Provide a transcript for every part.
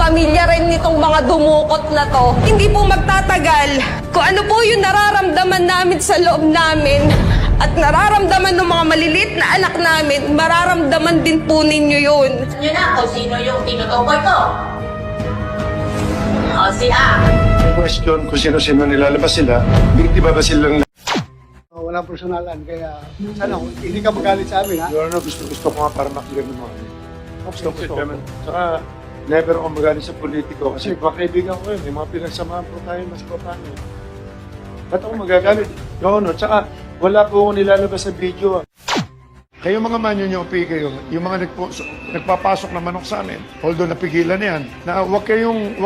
pamilya rin nitong mga dumukot na to. Hindi po magtatagal. Kung ano po yung nararamdaman namin sa loob namin at nararamdaman ng mga maliliit na anak namin, mararamdaman din po ninyo yun. Nyo na kung sino yung tinutukoy ko. O si A. Question kung sino-sino nilalabas sila, hindi ba silang Walang personalan, kaya sana hindi ka magalit sa amin, ha? gusto ko nga para maklear ng mga gusto naman. Saka never ako magalit sa politiko kasi mga kaibigan ko yun, may mga pinagsamahan po tayo mas paano. Ba't ako magagalit? No, tsaka wala po ako nilalabas sa video. Kayo mga manyo-nyopi kayo, yung mga nagpapasok na manok sa amin, although napigilan na yan, na wag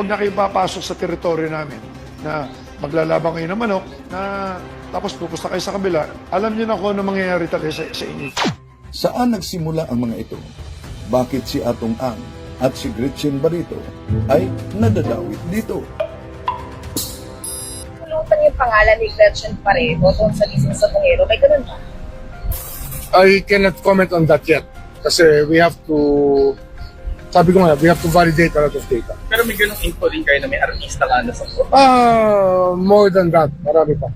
na kayo papasok sa teritoryo namin, na maglalaban kayo ng manok, na tapos pupusta kayo sa kabila, alam niyo na kung ano mangyayari talaga sa inyo. Saan nagsimula ang mga ito? Bakit si Atong Ang at si Gretchen Barito ay nadadawit dito? Pulutan yung pangalan ni Gretchen Pareho doon sa Gising sa Tungero. May ganun ba? I cannot comment on that yet. Kasi we have to, sabi ko nga, we have to validate a lot of data. Pero may ganung info din kayo na may artista ka na sa photo. More than that, marami pa.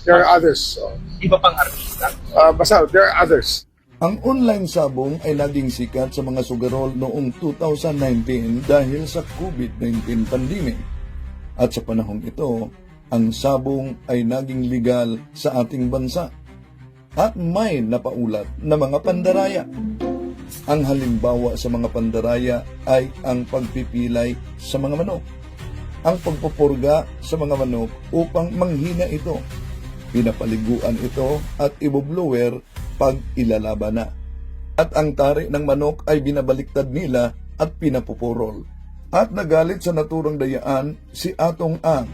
There are others. Iba pang artista. Basta, there are others. Ang online sabong ay naging sikat sa mga sugarol noong 2019 dahil sa COVID-19 pandemic. At sa panahong ito, ang sabong ay naging legal sa ating bansa. At may napaulat na mga pandaraya. Ang halimbawa sa mga pandaraya ay ang pagpipilay sa mga manok, ang pagpupurga sa mga manok upang manghina ito, pinapaliguan ito at ibublower pag ilalaban na. At ang tari ng manok ay binabaliktad nila at pinapupurol. At nagalit sa naturang dayaan si Atong Ang,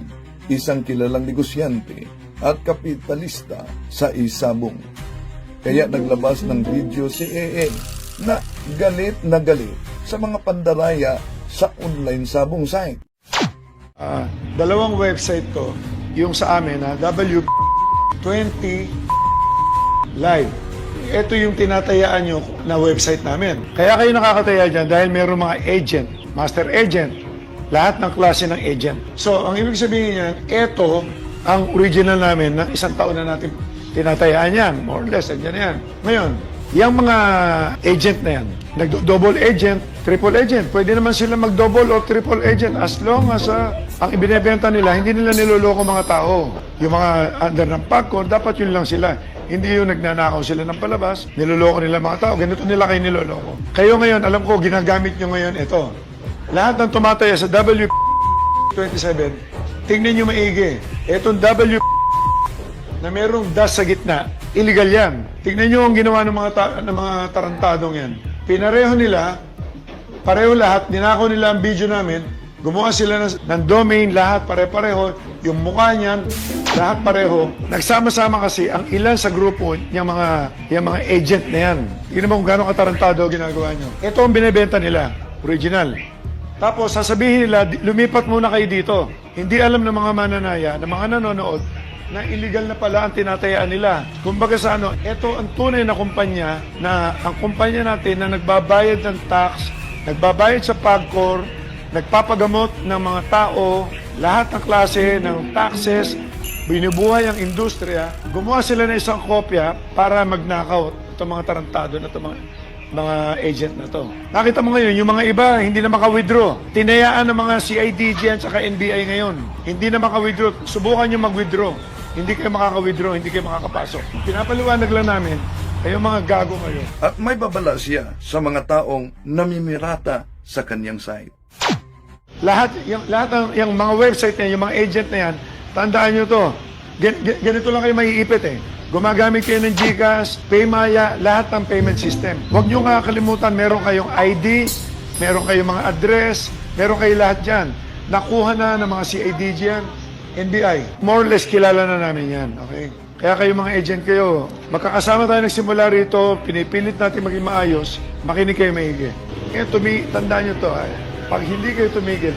isang kilalang negosyante at kapitalista sa isabong. Kaya naglabas ng video si EE na galit sa mga pandaraya sa online sabong site. Dalawang website ko, yung sa amin na W20 Live. Ito yung tinatayaan nyo na website namin. Kaya kayo nakakataya dyan dahil mayroong mga agent, master agent, lahat ng klase ng agent. So, ang ibig sabihin niyan, ito ang original namin na isang taon na natin tinatayaan yan. More or less, andyan yan. Ngayon, yung mga agent na yan, nag-double agent, triple agent, pwede naman sila mag-double or triple agent as long as ang ibinebenta nila, hindi nila niloloko mga tao. Yung mga under ng PAGCOR, dapat yun lang sila. Hindi yung nagnanakaw sila ng palabas, niloloko nila mga tao, ganito nila kayo niloloko. Kayo ngayon, alam ko, ginagamit nyo ngayon ito. Lahat ng tumataya sa W27, tingnan nyo maigi. Itong W na merong dash sa gitna, illegal yan. Tingnan nyo ang ginawa ng mga tarantadong yan. Pinareho nila, pareho lahat, ninakaw nila ang video namin, gumawa sila ng domain, lahat pare-pareho, yung mukha niyan, lahat pareho. Nagsama-sama kasi ang ilan sa grupo, yung mga agent na yan. Tingnan mo kung gano'ng katarantado ginagawa nyo. Ito ang binibenta nila, original. Tapos sasabihin nila, lumipat muna kayo dito. Hindi alam ng mga mananaya, ng mga nanonood, na illegal na pala ang tinatayaan nila. Kumbaga sa ito ang tunay na kumpanya, na ang kumpanya natin na nagbabayad ng tax, nagbabayad sa PAGCOR, nagpapagamot ng mga tao, lahat ng klase ng taxes, binubuhay ang industriya, gumawa sila ng isang kopya para magnakaw itong mga tarantado na itong mga agent na to. Nakita mo ngayon, yung mga iba hindi na maka-withdraw. Tinayaan ng mga CIDG at saka NBI ngayon. Hindi na maka-withdraw. Subukan nyo mag-withdraw. Hindi kayo makaka-withdraw, hindi kayo makakapasok. Pinapaliwanag lang namin, kayo mga gago ngayon. At may babala siya sa mga taong namimirata sa kanyang site. Lahat yung mga website na yung mga agent na yan, tandaan nyo to. Ganito lang kayo maiipit eh. Gumagamit kayo ng GCash, Paymaya, lahat ng payment system. Huwag nyo nga kalimutan, meron kayong ID, meron kayong mga address, meron kayo lahat dyan. Nakuha na ng mga CIDG yan, NBI. More or less kilala na namin yan, okay? Kaya kayo mga agent kayo, magkakasama tayo nagsimula rito, pinipilit natin maging maayos, makinig kayo maigi. Kaya tandaan nyo to, pag hindi kayo tumigil,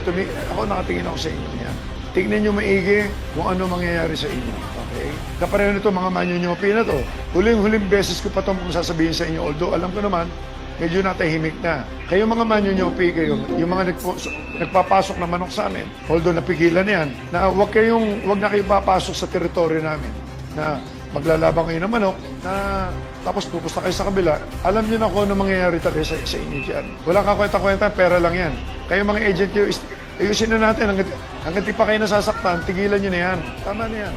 ako nakatingin ako sa inyo yan. Tignan nyo maigi kung ano mangyayari sa inyo. Okay? Kapareho nito mga manyonyopi na to. Huling-huling beses ko pa itong sasabihin sa inyo. Although alam ko naman, medyo natahimik na. Kayo mga manyonyopi kayo, yung mga nagpapasok na manok sa amin, although napigilan yan, na wag na kayo papasok sa teritoryo namin, na maglalabang kayo ng manok, na tapos pupusta kayo sa kabila. Alam niyo na kung ano mangyayari talaga sa inyo dyan. Wala kang kwenta-kwenta, pera lang yan. Kayo mga agent kayo, ayusin na natin, hanggang di pa kayo nasasaktan, tigilan nyo na yan. Tama na yan.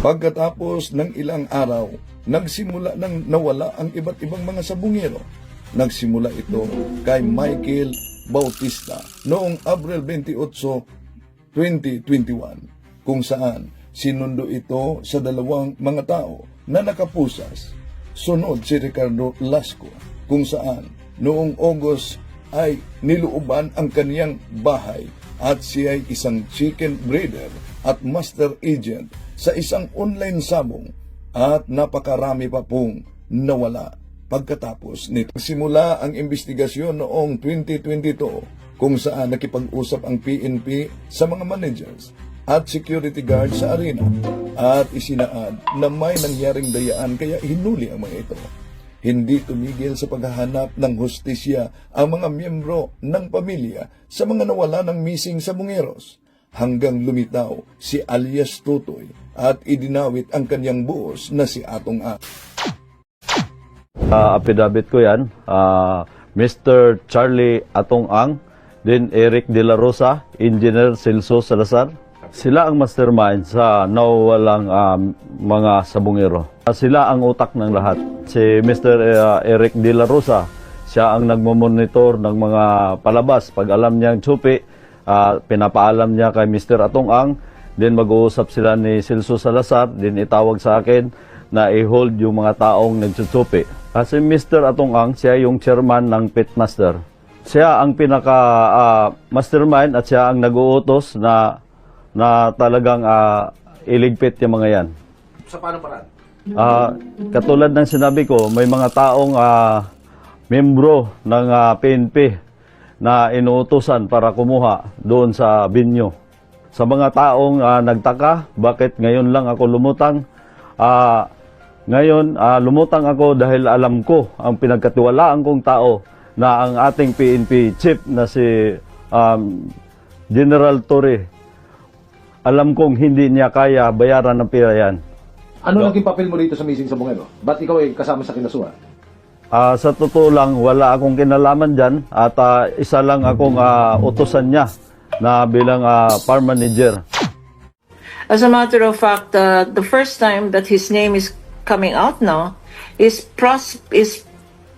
Pagkatapos ng ilang araw, nagsimula nang nawala ang iba't ibang mga sabungero. Nagsimula ito kay Michael Bautista noong Abril 28, 2021, kung saan sinundo ito sa dalawang mga tao na nakapusas. Sunod si Ricardo Lasco, kung saan noong August ay niluuban ang kaniyang bahay at siya ay isang chicken breeder at master agent sa isang online sabong at napakarami pa pong nawala. Pagkatapos nito, simula ang investigasyon noong 2022 kung saan nakipag-usap ang PNP sa mga managers at security guards sa arena at isinaad na may nangyaring dayaan kaya hinuli ang mga ito. Hindi tumigil sa paghahanap ng hustisya ang mga miyembro ng pamilya sa mga nawala ng missing sabungeros hanggang lumitaw si alias Tutoy at idinawit ang kanyang buos na si Atong A. Affidavit ko yan, Mr. Charlie Atong Ang, then Eric De La Rosa, Engineer Celso Salazar. Sila ang mastermind sa nawawalang mga sabungero. Sila ang utak ng lahat. Si Mr. Eric De La Rosa, siya ang nagmamonitor ng mga palabas. Pag alam niyang tsupi, pinapaalam niya kay Mr. Atong Ang, then mag-uusap sila ni Celso Salazar, then itawag sa akin na i-hold yung mga taong nagtsupi. Kasi Mr. Atong Ang, siya yung chairman ng Pitmaster. Siya ang pinaka-mastermind at siya ang nag-uutos na talagang iligpit yung mga yan. Sa paano paraan? Katulad ng sinabi ko, may mga taong membro ng PNP na inuutosan para kumuha doon sa binyo. Sa mga taong nagtaka, bakit ngayon lang ako lumutang? Ngayon, lumutang ako dahil alam ko ang pinagkatiwalaan kong tao na ang ating PNP chief na si General Torre. Alam kong hindi niya kaya bayaran ng pera yan. Ano naging papel mo dito sa missing sabungero? Ba't ikaw ay kasama sa kinasuhan? Sa totoo lang, wala akong kinalaman dyan at isa lang akong utosan niya na bilang farm manager. As a matter of fact, the first time that his name is coming out now is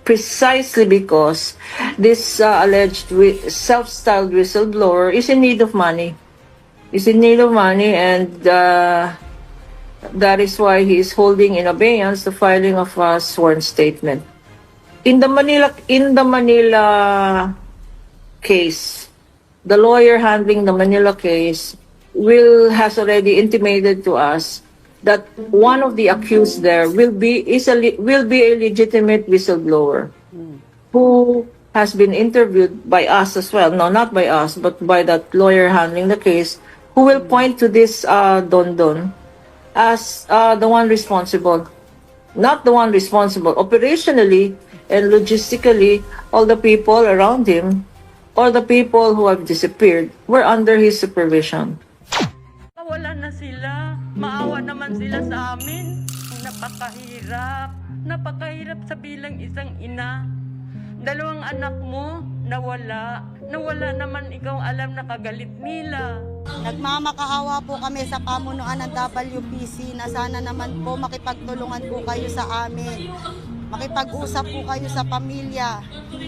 precisely because this alleged self-styled whistleblower is in need of money. And that is why he is holding in abeyance the filing of a sworn statement. In the Manila case, the lawyer handling the Manila case has already intimated to us that one of the accused there will be a legitimate whistleblower who has been interviewed by us as well. No, not by us, but by that lawyer handling the case, who will point to this Don Don as the one responsible. Not the one responsible. Operationally and logistically, all the people around him or the people who have disappeared were under his supervision. Wala na sila. Maawa naman sila sa amin. Napakahirap sa bilang isang ina. 2 anak mo, nawala. Nawala naman ikaw alam na kagalit nila. Nagmamakaawa po kami sa pamunuan ng WPC na sana naman po makipagtulungan po kayo sa amin. Makipag-usap po kayo sa pamilya,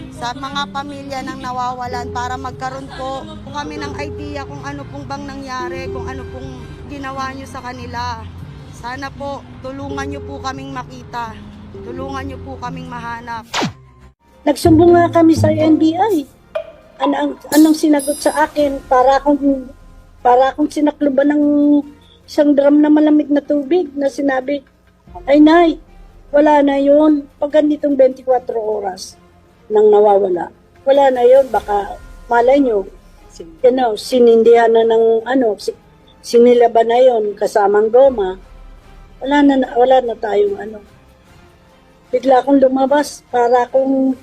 sa mga pamilya ng nawawalan para magkaroon po kami ng idea kung ano pong bang nangyari, kung ano pong ginawa nyo sa kanila. Sana po tulungan nyo po kaming makita, tulungan nyo po kaming mahanap. Nagsumbong nga kami sa NBI. Anong sinagot sa akin para akong sinakluban ng isang drum na malamig na tubig na sinabi, ay nay, wala na yun. Pag ganitong 24 oras nang nawawala, wala na yun. Baka malay nyo, sinindihan na ng sinilaban na yun kasamang goma. Wala na tayong Bigla akong lumabas para akong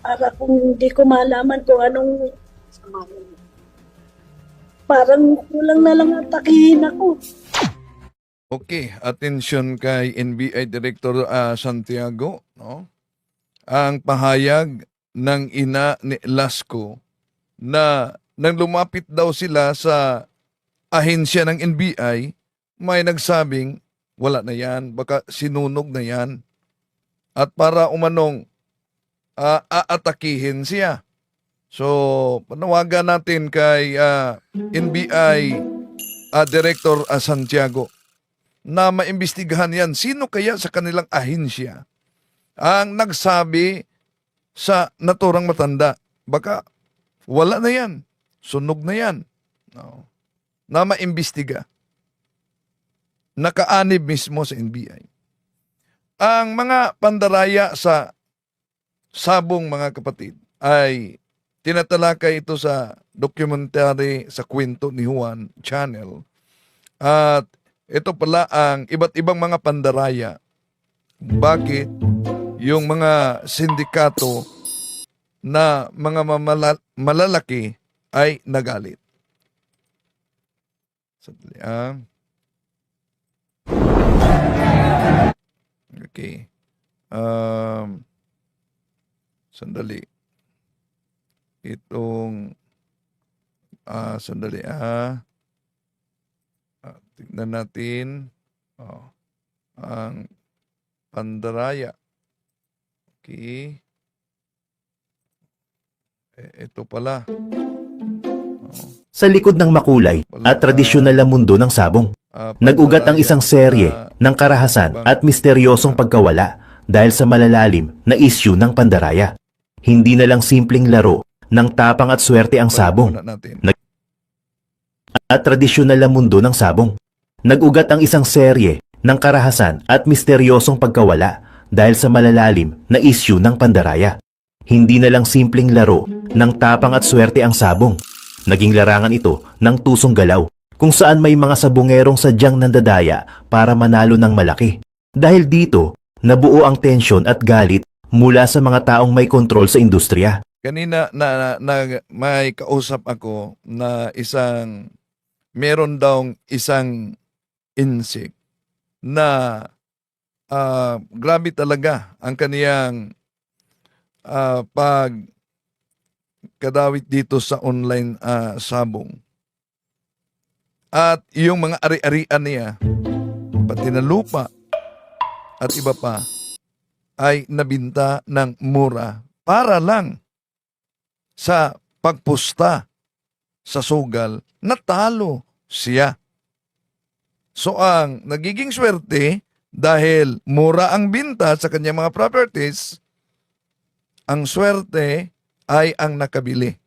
Para kung hindi ko malaman kung anong parang kulang na lang atakihin ako. Okay, atensyon kay NBI Director Santiago, no? Ang pahayag ng ina ni Lasco na nang lumapit daw sila sa ahensya ng NBI, may nagsabing wala na yan, baka sinunog na yan. At para umanong aatakihin siya. So, panawagan natin kay NBI Director Santiago na maimbestigahan yan. Sino kaya sa kanilang ahensya ang nagsabi sa naturang matanda? Baka wala na yan. Sunog na yan. No. Na maimbestiga. Nakaanib mismo sa NBI. Ang mga pandaraya sa sabong, mga kapatid, ay tinatalakay ito sa documentary sa Kwento ni Juan channel. At ito pala ang iba't ibang mga pandaraya. Bakit yung mga sindikato na mga malalaki ay nagalit? Sandali, Okay. Sandali. Itong sandali tignan natin ang pandaraya. Okay. Ito pala. Sa likod ng makulay at tradisyonal na mundo ng sabong, nag-ugat ang isang serye ng karahasan at misteryosong pagkawala dahil sa malalalim na issue ng pandaraya. Hindi na lang simpleng laro ng tapang at swerte ang sabong. At tradisyonal na mundo ng sabong. Nag-ugat ang isang serye ng karahasan at misteryosong pagkawala dahil sa malalalim na issue ng pandaraya. Hindi na lang simpleng laro ng tapang at swerte ang sabong. Naging larangan ito ng tusong galaw kung saan may mga sabongerong sadyang nandadaya para manalo ng malaki. Dahil dito, nabuo ang tensyon at galit mula sa mga taong may kontrol sa industriya. Kanina na may kausap ako na meron daw isang insect na grabe talaga ang kaniyang pagkadawit dito sa online sabong. At yung mga ari-arian niya, pati na lupa at iba pa, ay nabinta ng mura para lang sa pagpusta sa sugal, natalo siya. So ang nagiging swerte, dahil mura ang binta sa kanyang mga properties, ang swerte ay ang nakabili.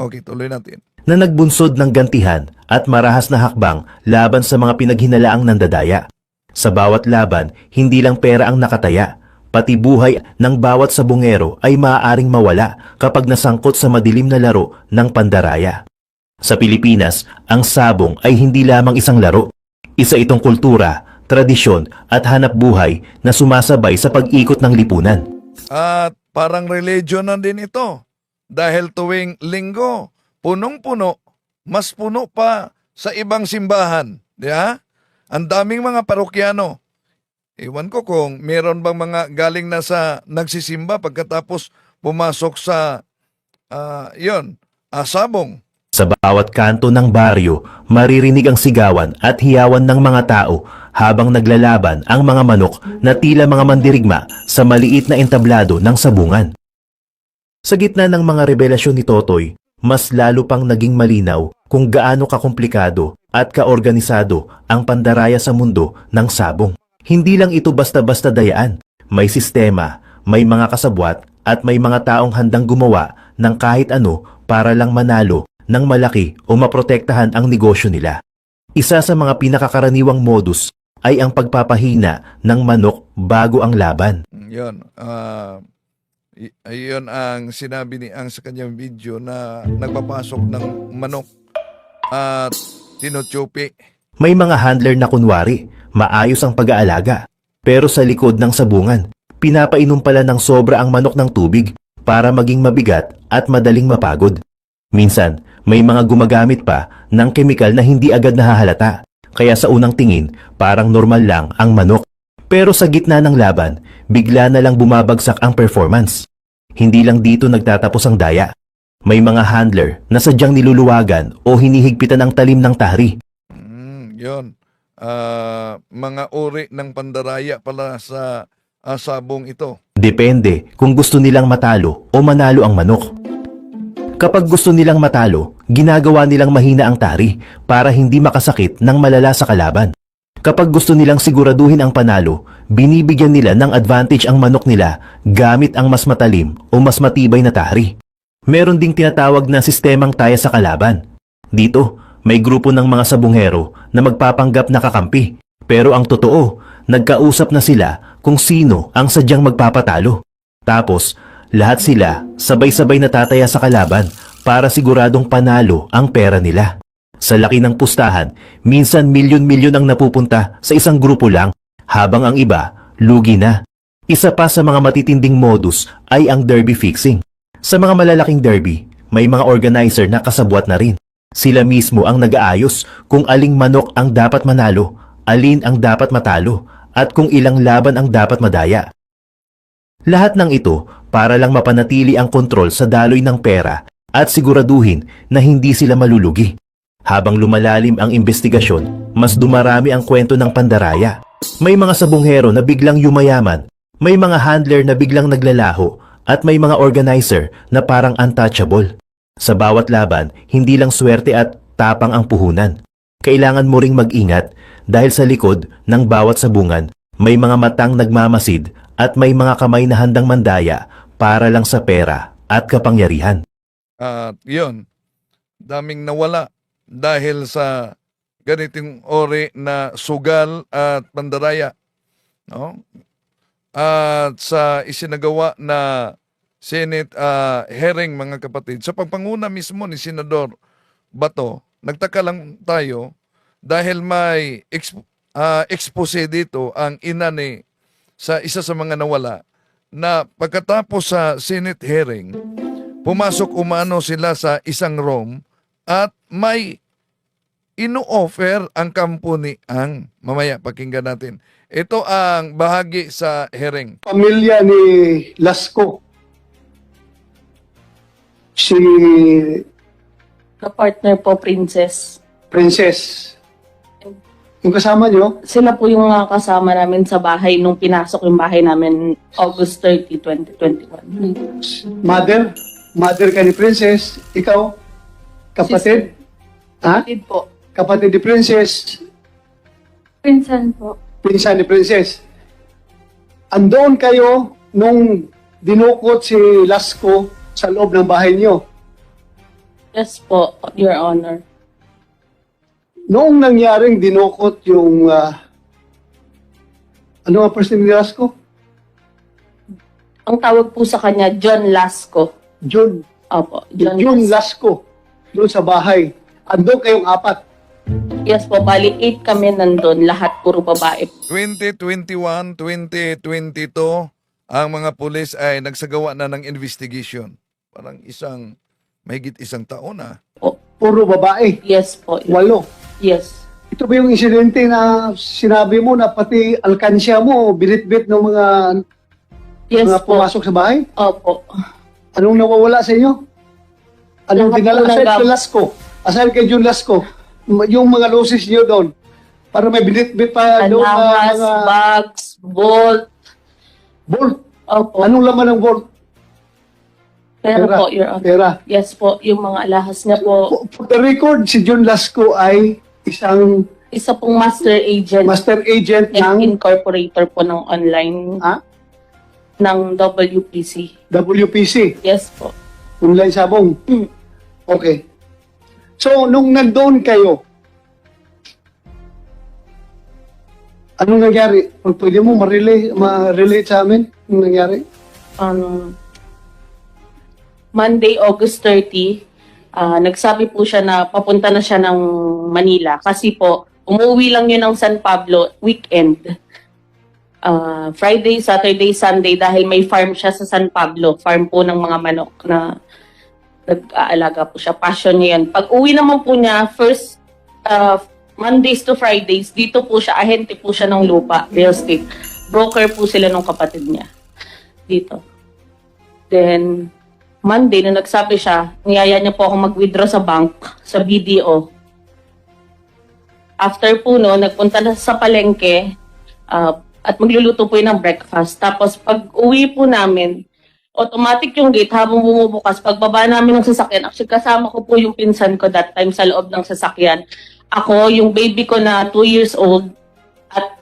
Okay, tuloy natin. Na nagbunsod ng gantihan at marahas na hakbang laban sa mga pinaghinalaang nandadaya. Sa bawat laban, hindi lang pera ang nakataya, pati buhay ng bawat sabongero ay maaaring mawala kapag nasangkot sa madilim na laro ng pandaraya. Sa Pilipinas, ang sabong ay hindi lamang isang laro. Isa itong kultura, tradisyon at hanap buhay na sumasabay sa pag-ikot ng lipunan. At parang religion na din ito. Dahil tuwing linggo, punong-puno, mas puno pa sa ibang simbahan. Diba? Ang daming mga parokyano. Ewan ko kung meron bang mga galing na sa nagsisimba pagkatapos pumasok sa sabong. Sa bawat kanto ng baryo, maririnig ang sigawan at hiyawan ng mga tao habang naglalaban ang mga manok na tila mga mandirigma sa maliit na entablado ng sabungan. Sa gitna ng mga revelasyon ni Totoy, mas lalo pang naging malinaw kung gaano kakomplikado at kaorganisado ang pandaraya sa mundo ng sabong. Hindi lang ito basta-basta dayaan. May sistema, may mga kasabwat at may mga taong handang gumawa ng kahit ano para lang manalo ng malaki o maprotektahan ang negosyo nila. Isa sa mga pinakakaraniwang modus ay ang pagpapahina ng manok bago ang laban. Yun. Ayun ang sinabi ni Ang sa kanyang video na nagpapasok ng manok at tinutsupi. May mga handler na kunwari, maayos ang pag-aalaga. Pero sa likod ng sabungan, pinapainom pala ng sobra ang manok ng tubig para maging mabigat at madaling mapagod. Minsan, may mga gumagamit pa ng kemikal na hindi agad nahahalata. Kaya sa unang tingin, parang normal lang ang manok. Pero sa gitna ng laban, bigla na lang bumabagsak ang performance. Hindi lang dito nagtatapos ang daya. May mga handler na sadyang niluluwagan o hinihigpitan ang talim ng tahri. Yun. Mga uri ng pandaraya pala sa sabong ito. Depende kung gusto nilang matalo o manalo ang manok. Kapag gusto nilang matalo, ginagawa nilang mahina ang tari para hindi makasakit ng malala sa kalaban. Kapag gusto nilang siguraduhin ang panalo, binibigyan nila ng advantage ang manok nila gamit ang mas matalim o mas matibay na tari. Meron ding tinatawag na sistemang taya sa kalaban. Dito, may grupo ng mga sabungero na magpapanggap na kakampi. Pero ang totoo, nagkausap na sila kung sino ang sadyang magpapatalo. Tapos, lahat sila sabay-sabay natataya sa kalaban para siguradong panalo ang pera nila. Sa laki ng pustahan, minsan milyon-milyon ang napupunta sa isang grupo lang, habang ang iba, lugi na. Isa pa sa mga matitinding modus ay ang derby fixing. Sa mga malalaking derby, may mga organizer na kasabwat na rin. Sila mismo ang nag-aayos kung aling manok ang dapat manalo, alin ang dapat matalo, at kung ilang laban ang dapat madaya. Lahat ng ito para lang mapanatili ang kontrol sa daloy ng pera at siguraduhin na hindi sila malulugi. Habang lumalalim ang investigasyon, mas dumarami ang kwento ng pandaraya. May mga sabunghero na biglang yumayaman, may mga handler na biglang naglalaho, at may mga organizer na parang untouchable. Sa bawat laban, hindi lang swerte at tapang ang puhunan. Kailangan mo ring mag-ingat dahil sa likod ng bawat sabungan, may mga matang nagmamasid at may mga kamay na handang mandaya para lang sa pera at kapangyarihan. At yun, daming nawala dahil sa ganitong ori na sugal at pandaraya. No? At sa isinagawa na Senate hearing, mga kapatid, sa pagpanguna mismo ni Senador Bato, nagtaka lang tayo dahil may expose dito ang ina ni sa isa sa mga nawala na pagkatapos sa Senate hearing, pumasok umano sila sa isang room at may ino-offer ang company ang, mamaya pakinggan natin. Ito ang bahagi sa hearing. Pamilya ni Lasco. Si Ka-partner po, Princess. Princess. Yung kasama nyo, Sila po yung mga kasama namin sa bahay nung pinasok yung bahay namin August 30, 2021. mother ka ni Princess, ikaw, kapatid, ha? Kapatid po. Kapatid ni Princess, Pinsan po. pinsan ni Princess. Andoon kayo nung dinukot si Lasco sa loob ng bahay niyo. Yes po, Your Honor. Noong nangyaring dinukot yung, ano ang first name ni Lasco? Ang tawag po sa kanya, John Lasco. John. Opo, John John Lasco. Lasco. Doon sa bahay. Andoon kayong apat. Yes po, bali 8 kami nandun, lahat puro babae. 2021, 2022, ang mga pulis ay nagsagawa na ng investigation. Parang mahigit isang taon na. Puro babae. Yes po. 8. Yes. Ito ba yung insidente na sinabi mo na pati alkansya mo, binitbit ng mga, Yes mga po. pumasok sa bahay? Opo. Anong nawawala sa inyo? Anong Lahat dinala? po Aside ng kay Lasco. Aside kay Jun Lasco. Yung mga losses niyo doon. Para may binitbit pa doon na Alahas, mga bags, bolt. bolt. Opo. Anong laman ng bolt? Pero po, Your Honor. Pera. Yes po, yung mga alahas niya po. For the record, si Jun Lasco ay isang Isa pong master agent master agent and ng incorporator po ng online ng WPC. WPC. Yes po. Online sabong. Okay. So, nung nandoon kayo, anong nangyari? Kung pwede mo ma-relate sa amin, anong nangyari? Monday, August 30, nagsabi po siya na papunta na siya ng Manila kasi po, umuwi lang yun ng San Pablo weekend. Friday, Saturday, Sunday dahil may farm siya sa San Pablo. Farm po ng mga manok na nag-aalaga po siya. Passion niya yan. Pag uwi naman po niya, first Mondays to Fridays, dito po siya, ahente po siya ng lupa, real estate. Broker po sila ng kapatid niya. Dito. Then, Monday, nung nagsabi siya, niyaya niya po ako mag-withdraw sa bank, sa BDO. After po no, nagpunta na sa palengke, at magluluto po yun ng breakfast. Tapos, pag uwi po namin, automatic yung gate habang bumubukas. Pagbaba namin ng sasakyan, actually kasama ko po yung pinsan ko that time sa loob ng sasakyan. Ako, yung baby ko na 2 years old, at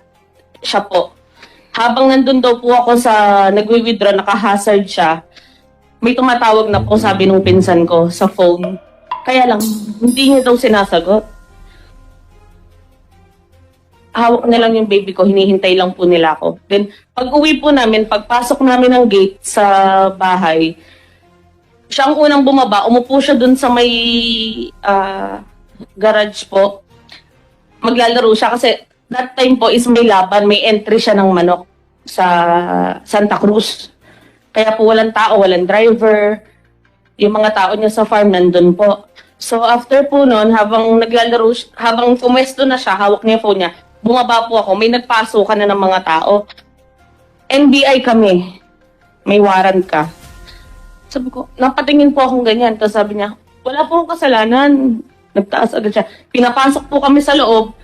siya po. Habang nandun daw po ako sa nagwi-withdraw, naka-hazard siya, may tumatawag na po, sabi nung pinsan ko, sa phone. Kaya lang, hindi niya daw sinasagot. Hawak na lang yung baby ko, hinihintay lang po nila ako. Then, pag uwi po namin, pagpasok namin ng gate sa bahay, siya ang unang bumaba, umupo siya dun sa may garage po. Maglalaro siya kasi that time po is may laban, may entry siya ng manok sa Santa Cruz. Kaya po walang tao, walang driver. Yung mga tao niya sa farm nandun po. So after po nun, habang naglalaro, habang pumwesto na siya, hawak niya po niya, bumaba po ako, may nagpasukan na ng mga tao. NBI kami, may warrant ka. Sabi ko, napatingin po akong ganyan. Tapos sabi niya, wala po akong kasalanan. Nagtaas agad siya. Pinapasok po kami sa loob.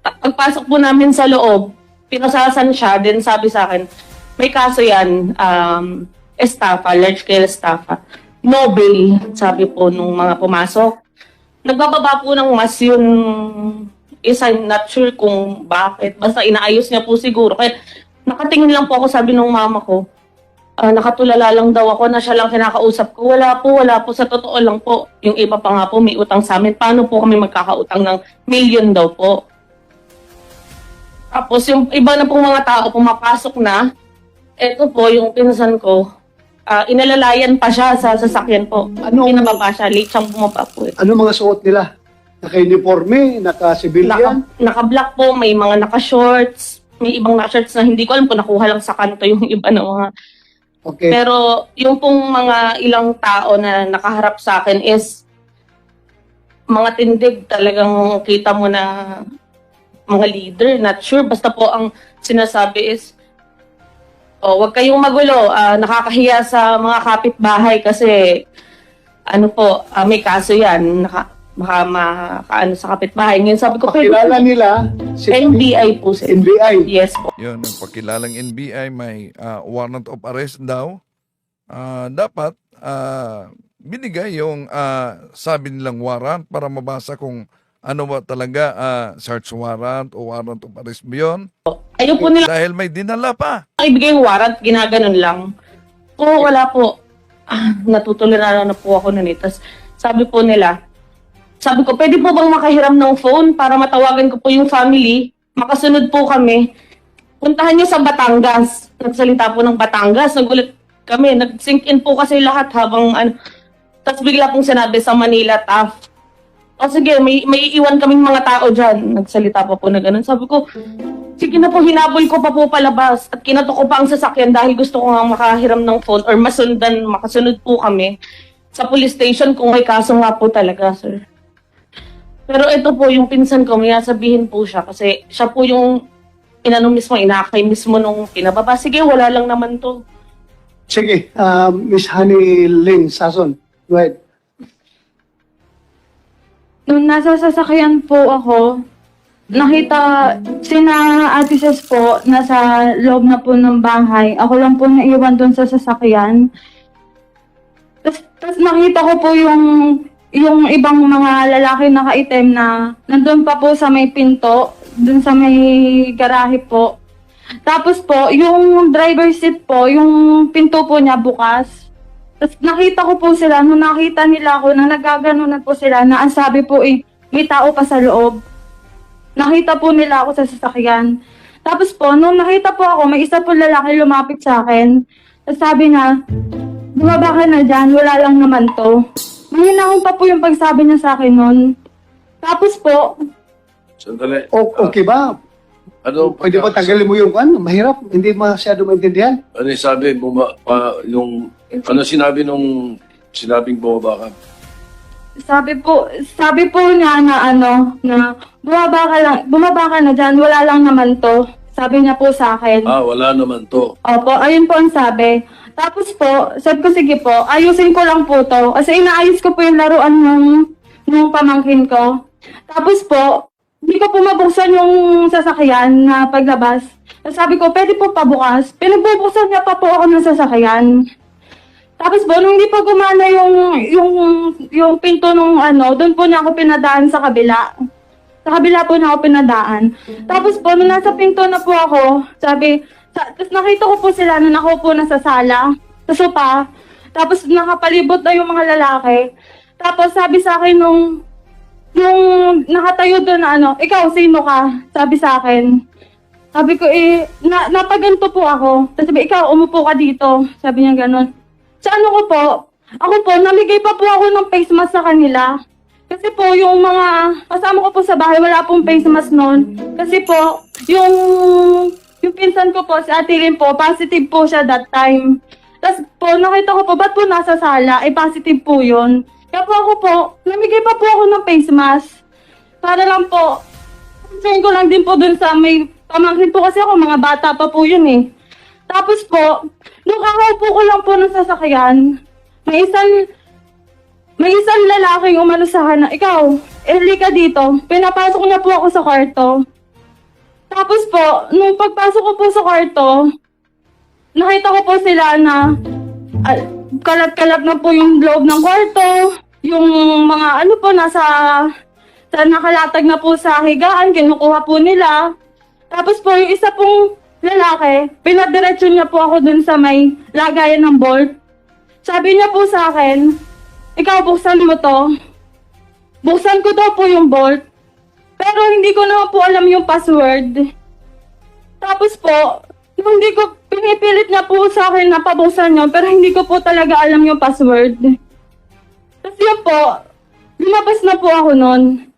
Pagpasok po namin sa loob, pinasasan siya. Then sabi sa akin, may kaso yan, estafa, large-scale estafa. No bail, sabi po nung mga pumasok. Nagbababa po ng mas yun, is I'm not sure kung bakit. Basta inaayos niya po siguro. Kaya nakatingin lang po ako, sabi nung mama ko, nakatulala lang daw ako na siya lang kinakausap ko. Wala po. Sa totoo lang po. Yung iba pa nga po may utang sa amin. Paano po kami magkakautang ng million daw po? Tapos yung iba na pong mga tao pumapasok na. Eto po yung pinsan ko. Inalalayan pa siya sa sasakyan po. Pinababa siya. Late siyang bumaba po. Ano mga suot nila? Naka-uniforme? Naka-civilian? Naka-black po. May mga naka-shorts. May ibang naka-shorts na hindi ko alam kung nakuha lang sa kanto yung iba na mga... Okay. Pero yung pong mga ilang tao na nakaharap sa akin is mga tindig, talagang kita mo na mga leader, not sure. Basta po ang sinasabi is, wag kayong magulo, nakakahiya sa mga kapitbahay kasi may kaso yan, makaano sa kapitbahay. Ngayon sabi ko, Pakilala nila si NBI po sir. NBI. Yes po. Yun, ang pakilalang NBI may warrant of arrest daw. Dapat binigay yung sabi nilang warrant para mabasa kung ano ba talaga search warrant o warrant of arrest mo yun. Ayaw po nila. Dahil may dinala pa. Ibigay yung warrant, ginaganon lang. Wala po. Natutulala na po ako nun eh. Tas sabi po nila, sabi ko, pwede po bang makahiram ng phone para matawagan ko po yung family? Makasunod po kami. Puntahan niyo sa Batangas. Nagsalita po ng Batangas. Nagulat kami. Nag-sync in po kasi lahat habang Tapos bigla pong sinabi sa Manila, tough. O sige, may iwan kaming mga tao dyan. Nagsalita pa po na ganun. Sabi ko, sige na po, hinabol ko pa po palabas. At kinato ko pa ang sasakyan dahil gusto ko nga makahiram ng phone or makasunod po kami sa police station kung may kaso nga po talaga, sir. Pero ito po, yung pinsan ko, may sabihin po siya kasi siya po yung inakay mismo nung pinababa. Sige, wala lang naman to. Sige, Miss Honey Lynn Sason. Go ahead. Nung nasa sasakyan po ako, nakita sina Ate Ses po nasa loob na po ng bahay. Ako lang po naiwan doon sa sasakyan. Tapos nakita ko po yung ibang mga lalaki nakaitim na nandun pa po sa may pinto, dun sa may garahe po. Tapos po, yung driver seat po, yung pinto po niya bukas. Tapos nakita ko po sila, nung nakita nila ako na nagaganunan po sila, na ang sabi po may tao pa sa loob. Nakita po nila ako sa sasakyan. Tapos po, nung nakita po ako, may isa po lalaki lumapit sa akin. Tapos sabi niya, bumaba ka na dyan, wala lang naman to. Mahinahon pa po yung pagsabi niya sa akin nun. Tapos po, Sandali. Okay ba? Ano, Pwede ba tanggalin mo yung ano? Mahirap, hindi masyado maintindihan. Ano yung sabi, yung, ano sinabing bumaba ka? Sabi po niya na na bumaba ka na dyan, wala lang naman to. Sabi niya po sa akin. Wala naman to. Opo, ayun po ang sabi. Tapos po, sabi ko sige po, ayusin ko lang po to. Kasi inaayos ko po yung laruan ng pamangkin ko. Tapos po, hindi ko po mabuksan yung sasakyan na paglabas. Sabi ko, pwede po pabukas. Pinagbubuksan niya pa po ako ng sasakyan. Tapos po, nung hindi pa gumana yung pinto nung doon po niya ako pinadaan sa kabila. Sa kabila po niya ako pinadaan. Tapos po, nung nasa pinto na po ako, tapos nakita ko po sila na nakaupo na sa sala, sa sopa. Tapos nakapalibot na yung mga lalaki. Tapos sabi sa akin nung nakatayo doon na ikaw, sino ka? Sabi sa akin. Sabi ko, napaganto po ako. Tapos sabi, ikaw, umupo ka dito. Sabi niya ganun. Sa ako po, namigay pa po ako ng face mask sa kanila. Kasi po, yung mga kasama ko po sa bahay, wala pong face mask noon. Kasi po, yung pinsan ko po, si Ate Rin po, positive po siya that time. Tapos po, nakita ko po, ba't po nasa sala? Positive po yun. Kaya po ako po, namigay pa po ako ng face mask. Para lang po, concern ko lang din po dun sa may pamangkin po kasi ako, mga bata pa po yun eh. Tapos po, nung kakaupo ko lang po ng sasakyan, may isang lalaking umano sa akin na, ikaw, ka dito. Pinapasok niya po ako sa kwarto. Tapos po, nung pagpasok ko po sa kwarto, nakita ko po sila na kalat-kalat na po yung loob ng kwarto. Yung mga nakalatag na po sa higaan, kinukuha po nila. Tapos po, yung isa pong lalaki, pinadiretso niya po ako dun sa may lagayan ng bolt. Sabi niya po sa akin, ikaw, buksan mo to. Buksan ko daw po yung bolt. Pero hindi ko naman po alam yung password. Tapos po, hindi ko pinipilit niya po sa akin na pabuksan yun, pero hindi ko po talaga alam yung password. Tapos yun po, lumabas na po ako nun.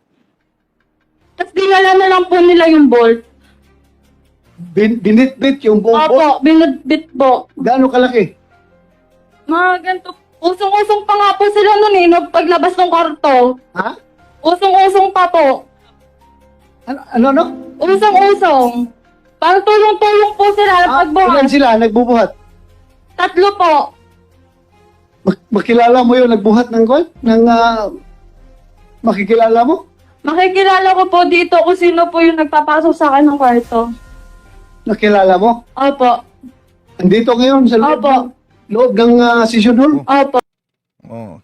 Tapos dinala na lang po nila yung bolt. Binitbit yung buong Opo, binitbit po. Gaano kalaki? Mga ganito, usong-usong pa nga po sila nun eh, nung paglabas ng kwarto. Ha? Usong-usong pa po. Ano? Usong-usong. Parang tulong-tulong po sila pagbuhat. Ilan sila nagbubuhat? 3 po. Makilala mo yung nagbuhat ng gold? Makikilala mo? Makikilala ko po dito kung sino po yung nagpapasok sa akin ng kwarto. Nakilala mo? Opo. Andito ngayon sa loob ng session hall? Opo.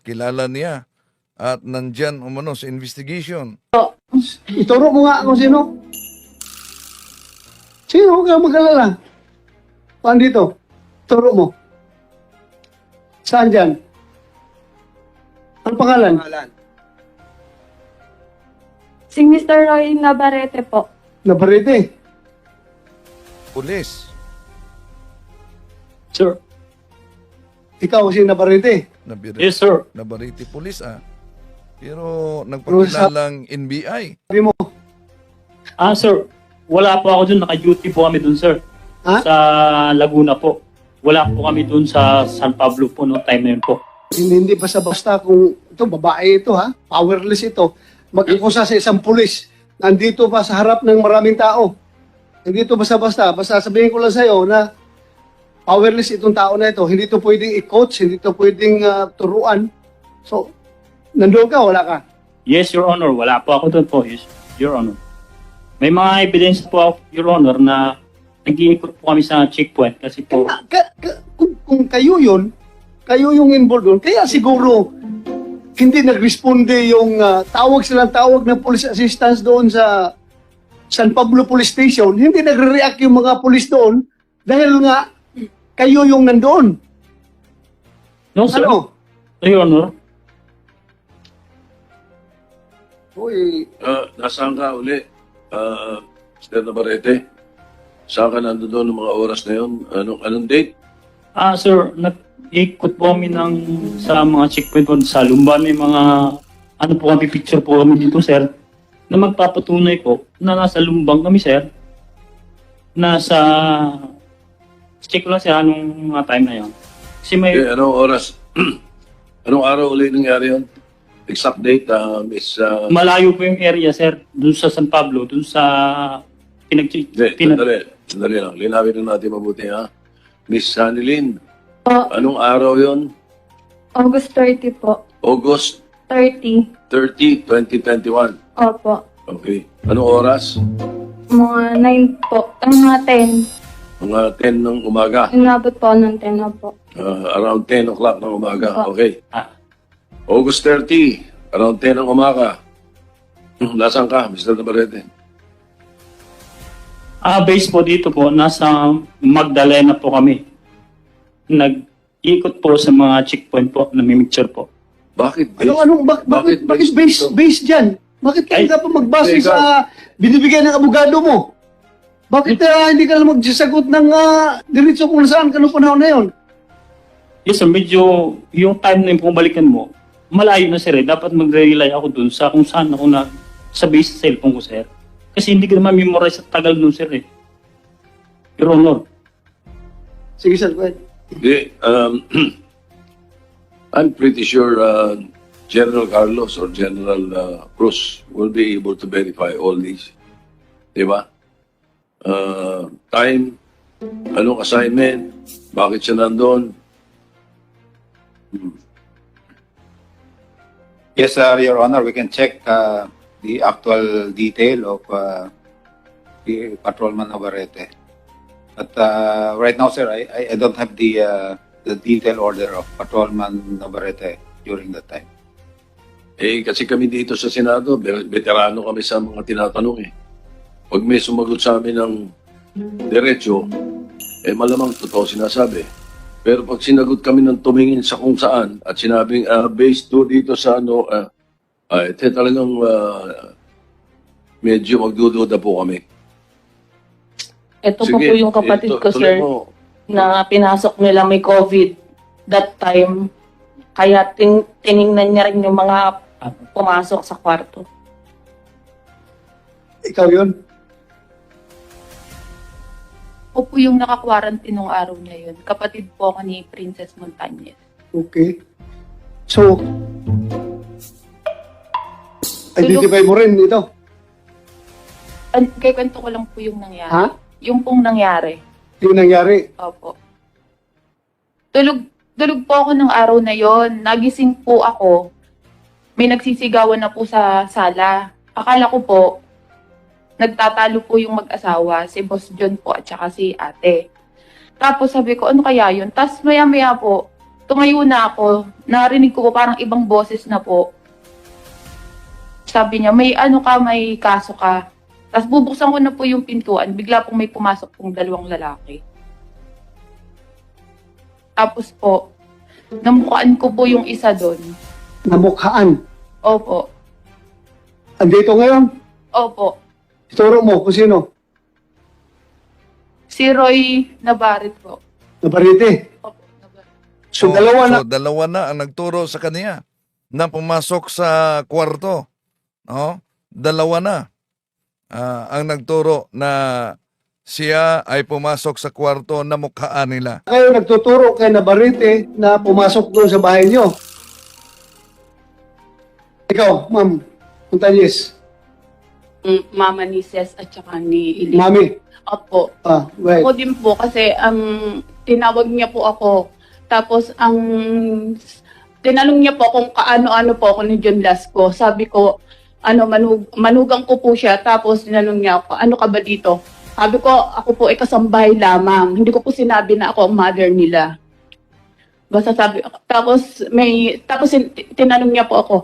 Kilala niya. At nandyan umano sa investigation. Ituro mo nga kung sino. Sino? Huwag kang mag-alala. Paan dito? Turo mo. Saan dyan? Ang pangalan? Si Mr. Roy Navarrete po. Navarrete. Pulis. Sir. Ikaw si Navarrete. Yes, sir. Nabariti pulis Pero nagpakilalang NBI. Sabi mo. Sir. Wala po ako dun. Naka-duty po kami dun, sir. Ha? Sa Laguna po. Wala po kami dun sa San Pablo po noong time na yun po. Hindi basta kung ito, babae ito ha, powerless ito, mag-akusa sa isang pulis, nandito pa sa harap ng maraming tao. Hindi ito basta sabihin ko lang sa'yo na powerless itong tao na ito, hindi ito pwedeng i-coach, hindi ito pwedeng turuan. So, nandoon ka, wala ka? Yes, Your Honor. Wala po ako dun po, yes, Your Honor. May mga evidence po ako, Your Honor, na nag-iikot po kami sa checkpoint kasi po... Kung kayo yung involved doon, kaya siguro hindi nag-responde yung tawag ng police assistance doon sa San Pablo Police Station, hindi nagre-react yung mga police doon dahil nga kayo yung nandoon. No, sir. Ano? Your Honor. Uy, Nasaan ka uli? Mr. Navarrete? Saan ka nandoon ng mga oras na yun? Anong date? Sir, nag-ikot po kami sa mga checkpoint po sa Lumban. May mga, po kami, picture po kami dito, sir, na magpapatunay po na nasa Lumbang kami, sir. nasa check ko lang sir anong mga time na yon. Kasi may Anong oras? Anong araw ulit nangyari yun? Exact date, Miss... malayo po yung area sir, dun sa San Pablo, dun sa Sandali lang. Linawin lang natin mabuti, ha? Miss Sanilin, anong araw yon? August 30 po. August 30. 30, 2021. Opo. Okay. Anong oras? Mga 9 po. Mga 10. Mga 10 ng umaga. Inabot po ng 10 na po. Around 10 o'clock ng umaga. Opo. Okay. August 30, around 10 ng umaga. Nasaan ka, Mr. Navarrete? Base po dito po, nasa Magdalena po kami. Nag-ikot po sa mga checkpoint po, namimicture po. Bakit? Bakit base dyan? Bakit ka pa magbase sa binibigay ng abogado mo? Bakit hindi ka lang magsasagot ng diretso kung saan ka nung panahon na yun? Yes sir, medyo yung time na yung pumabalikan mo, malayo na sir eh. Dapat mag-rely ako dun sa kung saan ako sa base sa cellphone ko sir. Kasi hindi ko naman memorize sa tagal dun sir eh. Your Honor. Sige sir, go ahead. Hindi, I'm pretty sure General Carlos or General Cruz will be able to verify all these. Diba? Time, anong assignment, bakit siya nandun. Yes, Your Honor, we can check the actual detail of the Patrolman Navarrete. But right now, sir, I don't have the detailed order of Patrolman Navarrete during that time. Kasi kami dito sa Senado, veterano kami sa mga tinatanong eh. Pag may sumagot sa amin ng diretso, malamang totoo sinasabi. Pero pag sinagot kami ng tumingin sa kung saan at sinabing based to dito sa talagang medyo magdududa po kami. Ito Sige, po yung kapatid ko, tuloy sir, mo. na pinasok nila may COVID that time. Kaya tiningnan niya rin yung mga pumasok sa kwarto. Ikaw yun? Ako po yung naka-quarantine nung araw niya yun. Kapatid po ako ni Princess Montañez. Okay. So, identify mo rin ito? Kaya kwento ko lang po yung nangyari. Ha? Yung pong nangyari. Yung nangyari? Opo. Tulog po ako ng araw na yon. Nagising po ako. May nagsisigawan na po sa sala. Akala ko po, nagtatalo po yung mag-asawa, si Boss John po at saka si ate. Tapos sabi ko, ano kaya yun? Tapos maya-maya po, tumayo na ako. Narinig ko po parang ibang boses na po. Sabi niya, may kaso ka. Tapos bubuksan ko na po yung pintuan. Bigla pong may pumasok pong 2 lalaki. Tapos po, namukhaan ko po yung isa doon. Namukhaan? Opo. Andito ngayon? Opo. Ituro mo kung sino? Si Roy Navarrete po. Navarrete? Opo, Navarrete. So, dalawa na ang nagturo sa kanya na pumasok sa kwarto. No? 2 na ang nagturo na siya ay pumasok sa kwarto na mukhaan nila. Kayo nagtuturo kay Navarrete na pumasok doon sa bahay niyo. Ikaw, Ma'am Montañez. Mama ni Ces at saka ni Elise. Mami. Opo. Right. Ako din po kasi tinawag niya po ako. Tapos tinanong niya po kung kaano-ano po ako ni John Lasco. Sabi ko, manugang ko po siya. Tapos tinanong niya ako, ano ka ba dito? Sabi ko, ako po ay kasambahay lamang. Hindi ko po sinabi na ako ang mother nila. Basta sabi, tapos tinanong niya po ako,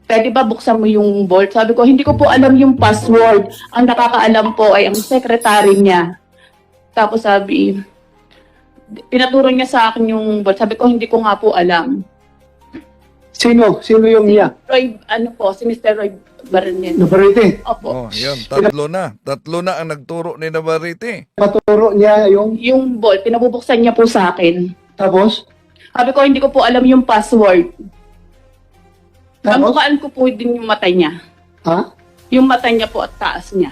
pwede ba buksan mo yung vault? Sabi ko, hindi ko po alam yung password. Ang nakakaalam po ay ang secretary niya. Tapos sabi, pinaturo niya sa akin yung vault. Sabi ko, hindi ko nga po alam. Sino? Sino yung niya? Roy, si Mr. Roy Baronet. Navarrete? Opo. Yun, 3 na. 3 na ang nagturo ni Navarrete. Paturo niya yung? Yung vault, pinabubuksan niya po sa akin. Tapos? Sabi ko, hindi ko po alam yung password. Namukhaan ko po din yung mata niya. Ha? Yung mata niya po at taas niya.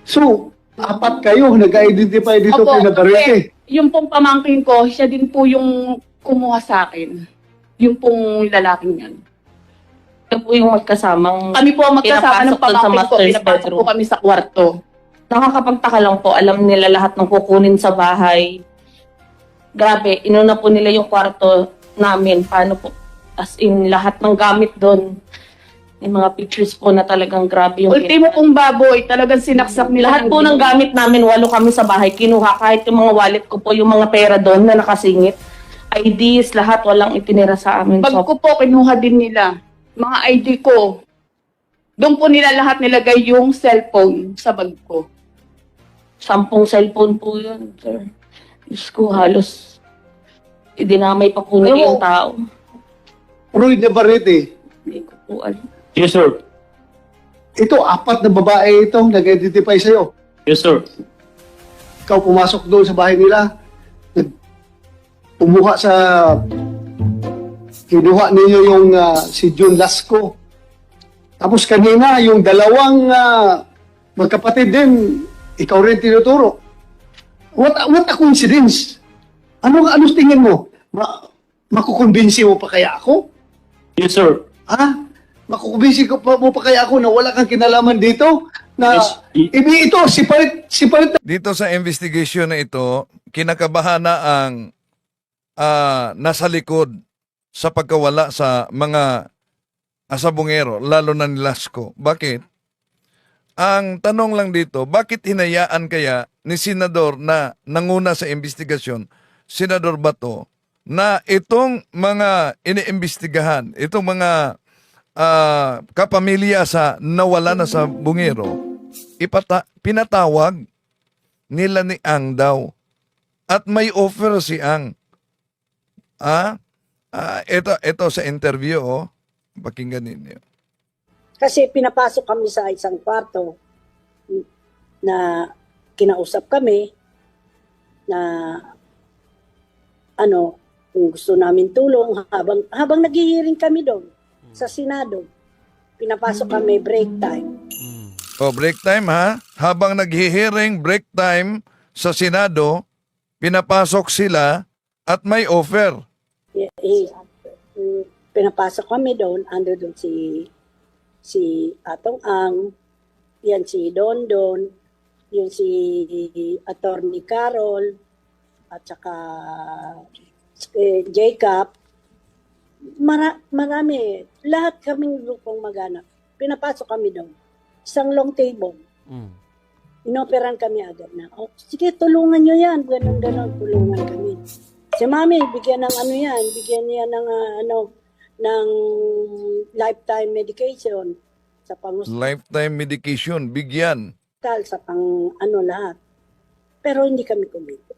So, apat kayo nag-identify dito Opo, kay Navarrete. yung pong pamangkin ko, siya din po yung kumuha sa akin. Yung pong lalaking yan. Ito po yung magkasamang Kami po ang magkasama ng pinapasok dun sa pamangkin ko. master's Pinapasok bedroom. po kami sa kwarto. Nakakapagtaka lang po, alam nila lahat ng kukunin sa bahay. Grabe, inuna po nila yung kwarto namin. Paano po? As in, lahat ng gamit doon. Yung mga pictures po na talagang grabe yung Ultimo pong baboy, talagang sinaksak nila. lahat po ng gamit namin, 8 kami sa bahay, kinuha. Kahit yung mga wallet ko po, yung mga pera doon na nakasingit. IDs, lahat walang itinira sa amin. Bag ko po, kinuha din nila. Mga ID ko. Doon po nila lahat nilagay yung cellphone sa bag ko. 10 cellphone po yun, sir. Diyos ko, halos idinamay pa po nila yung tao. Roy Navarrete, Hindi ko po alam. Yes, sir. ito, 4 na babae ito nag-identify sa'yo. Yes, sir. Ikaw pumasok doon sa bahay nila, pumuha sa, kinuha ninyo yung si June Lasco. Tapos kanina, yung dalawang magkapatid din, ikaw rin tinuturo. What a coincidence. Ano tingin mo? Makukumbinsi mo pa kaya ako? Yes, sir. Makukumbinsi mo pa kaya ako na wala kang kinalaman dito? Na ito, si Parit. Dito sa investigation na ito, kinakabahan na ang nasa likod sa pagkawala sa mga asabungero, lalo na ni Lasco. Bakit? Ang tanong lang dito, bakit hinayaan kaya ni Senador na nanguna sa investigasyon, Senador Bato, na itong mga iniimbestigahan, itong mga kapamilya sa nawala na sa bungero, pinatawag nila ni Ang daw. At may offer si Ang. Ito sa interview, pakinggan ninyo. Kasi pinapasok kami sa isang kwarto na kinausap kami na kung gusto namin tulong habang naghihiring kami doon sa Senado. Pinapasok kami break time. Break time ha? Habang naghihiring break time sa Senado, pinapasok sila at may offer. Pinapasok kami doon, ando doon si Atong Ang, yan si Dondon, yung si Attorney Carol, at saka Jacob. Marami. Lahat kaming grupong magana. Pinapasok kami doon. Isang long table. Inoperan kami agad na, sige, tulungan nyo yan. Ganon, tulungan kami. Si Mami, bigyan ng bigyan niya ng ng lifetime medication sa Lifetime medication, bigyan. sa lahat. Pero hindi kami kumita.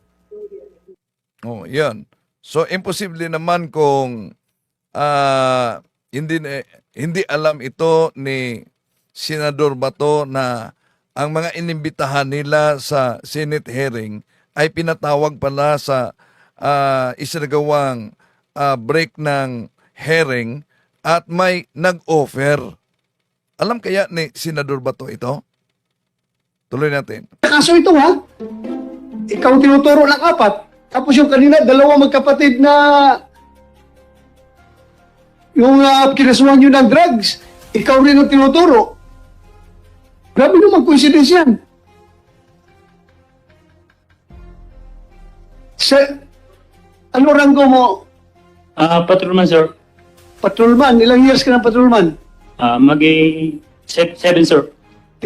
Yan. So, imposible naman kung hindi alam ito ni Senador Bato na ang mga inimbitahan nila sa Senate hearing ay pinatawag pala sa isinagawang break ng hearing at may nag-offer. Alam kaya ni Senador Bato ito? Tuloy natin. Kaso ito ikaw tinuturo ng 4. Tapos yung kanina, 2 magkapatid na yung kinasuhan nyo ng drugs, ikaw rin ang tinuturo. Grabe naman coincidence yan. Ano ranggo mo? Patrolman, sir. Patrolman. Ilang years ka ng patrolman? Magi 7, sir.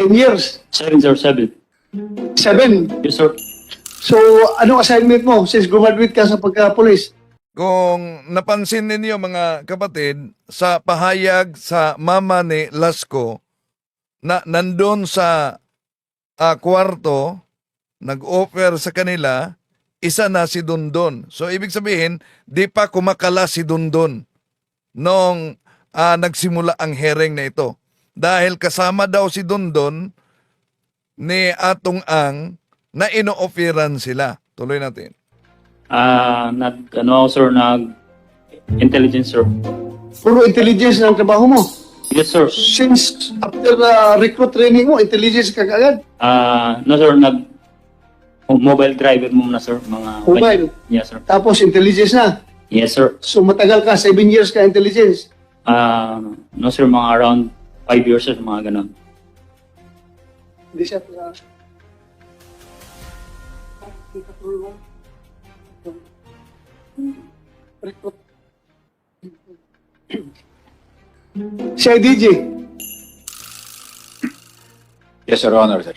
10 years? 7, sir. 7. 7? Yes, sir. So, anong assignment mo since graduate ka sa pagka-police? Kung napansin ninyo mga kapatid, sa pahayag sa mama ni Lasco na nandun sa kwarto, nag-offer sa kanila, isa na si Dondon. So, ibig sabihin, di pa kumakala si Dondon nung nagsimula ang hearing na ito. Dahil kasama daw si Dondon ni Atong Ang na ino-offeran sila. Tuloy natin. Nag-intelligence, sir. Puro intelligence ng trabaho mo. Yes, sir. Since after recruit training mo, intelligence ka agad? No, sir. Mobile driver mo na, sir. Mobile? Yes, sir. Tapos intelligence na? Yes, sir. So matagal ka, 7 years ka intelligence? No, sir. Mga around 5 years, sir. Mga ganun. Hindi siya... recruit. Si IDG? Yes, Your Honor, sir.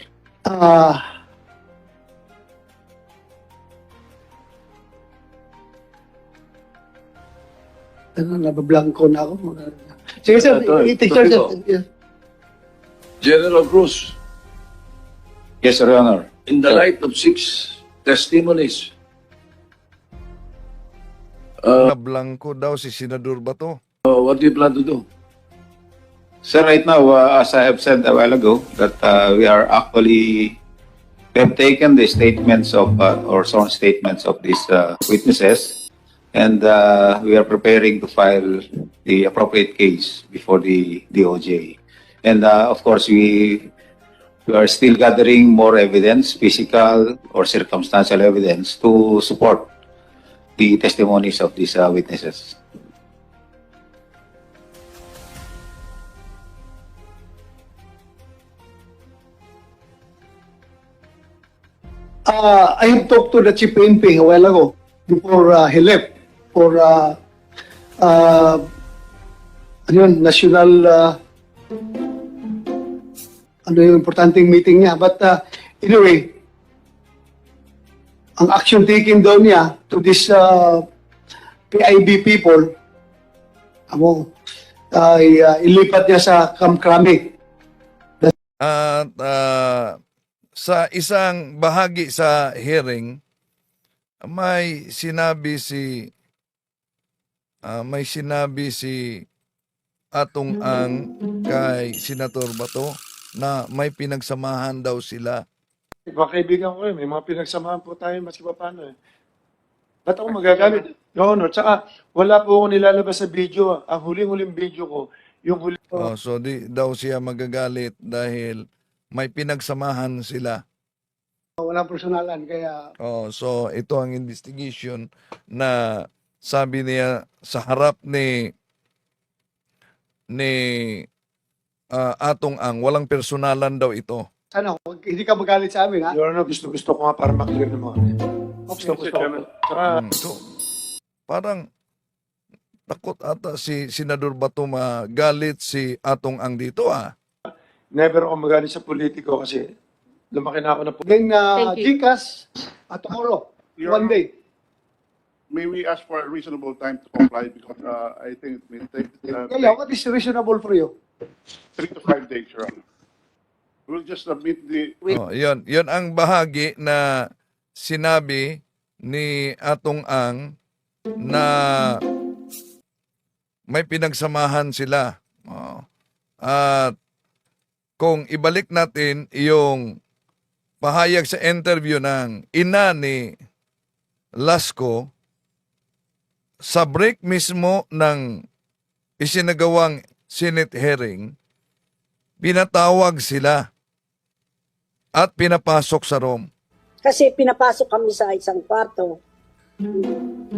Nabablanko na ako. Sige, sir. I-take ito. sir. General Cruz, Yes, Your Honor. in the light of 6 testimonies, Nablanko daw si Senador Bato. what do you plan to do? Sir, right now, as I have said a while ago, that we have taken the statements of, or sworn statements of these witnesses, and we are preparing to file the appropriate case before the DOJ. And of course, we are still gathering more evidence, physical or circumstantial evidence, to support the testimonies of these witnesses. I have talked to the Chief PNP a while ago before he left for national yung importanteng meeting niya. But anyway, ang action taken daw niya to this PIB people, ilipat niya sa Kamkrami. At sa isang bahagi sa hearing, may sinabi si Atong Ang kay Senator Bato na may pinagsamahan daw sila. Mga kaibigan ko may mga pinagsamahan po tayo mas iba paano eh. Ba't ako magagalit? Your Honor, tsaka wala po ako nilalabas sa video. Ang huling-huling video ko, yung huli... So di daw siya magagalit dahil may pinagsamahan sila. Walang personalan, kaya... So ito ang investigation na sabi niya sa harap ni Atong Ang, walang personalan daw ito. Sana, hindi ka magalit sa amin, ha? Your Honor, gusto ko nga para maklear ng mga... Okay, Tsaka, So, parang takot ata si Senador Bato magalit si Atong Ang dito never ako magalit sa politiko kasi lumaki na ako na po. Then, Thank you. Gcash, tomorrow, one day. May we ask for a reasonable time to comply because I think it may take What is reasonable for you? 3 to 5 days, Your Honor. We'll just submit the... Yun ang bahagi na sinabi ni Atong Ang na may pinagsamahan sila. At kung ibalik natin yung pahayag sa interview ng ina ni Lasco, sa break mismo ng isinagawang Senate hearing, pinatawag sila at pinapasok sa room. Kasi pinapasok kami sa isang kwarto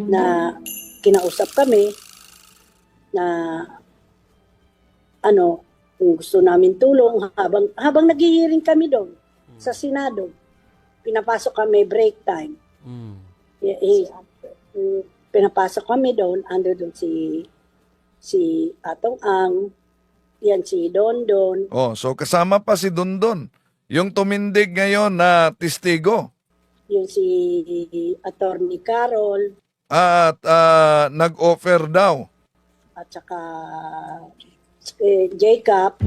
na kinausap kami na kung gusto namin tulong habang naghihiring kami doon sa Senado. Pinapasok kami break time. Pinapasok kami doon, doon si Atong Ang, yan si Dondon. So kasama pa si Dondon, yung tumindig ngayon na testigo. Yung si Attorney Carol. At nag-offer daw. At saka Jacob.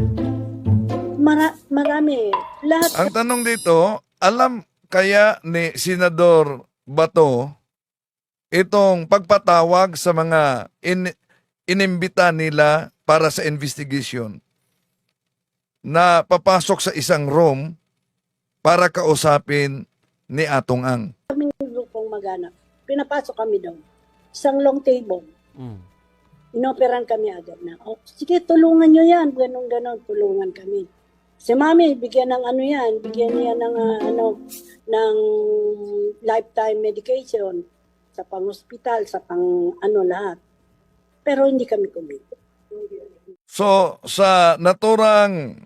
Marami. Lahat. Ang tanong dito, alam kaya ni Senador Bato itong pagpatawag sa mga inimbita nila para sa investigation na papasok sa isang room para kausapin ni Atong Ang? Kaming grupong mag-anak. Pinapasok kami doon. Isang long table. Inoperan kami agad na, oh, sige, tulungan nyo yan, ganon, tulungan kami. Si mami, bigyan ng ano yan, bigyan niya ng ng lifetime medication sa pang-hospital, sa pang ano lahat. Pero hindi kami kumita. So, sa naturang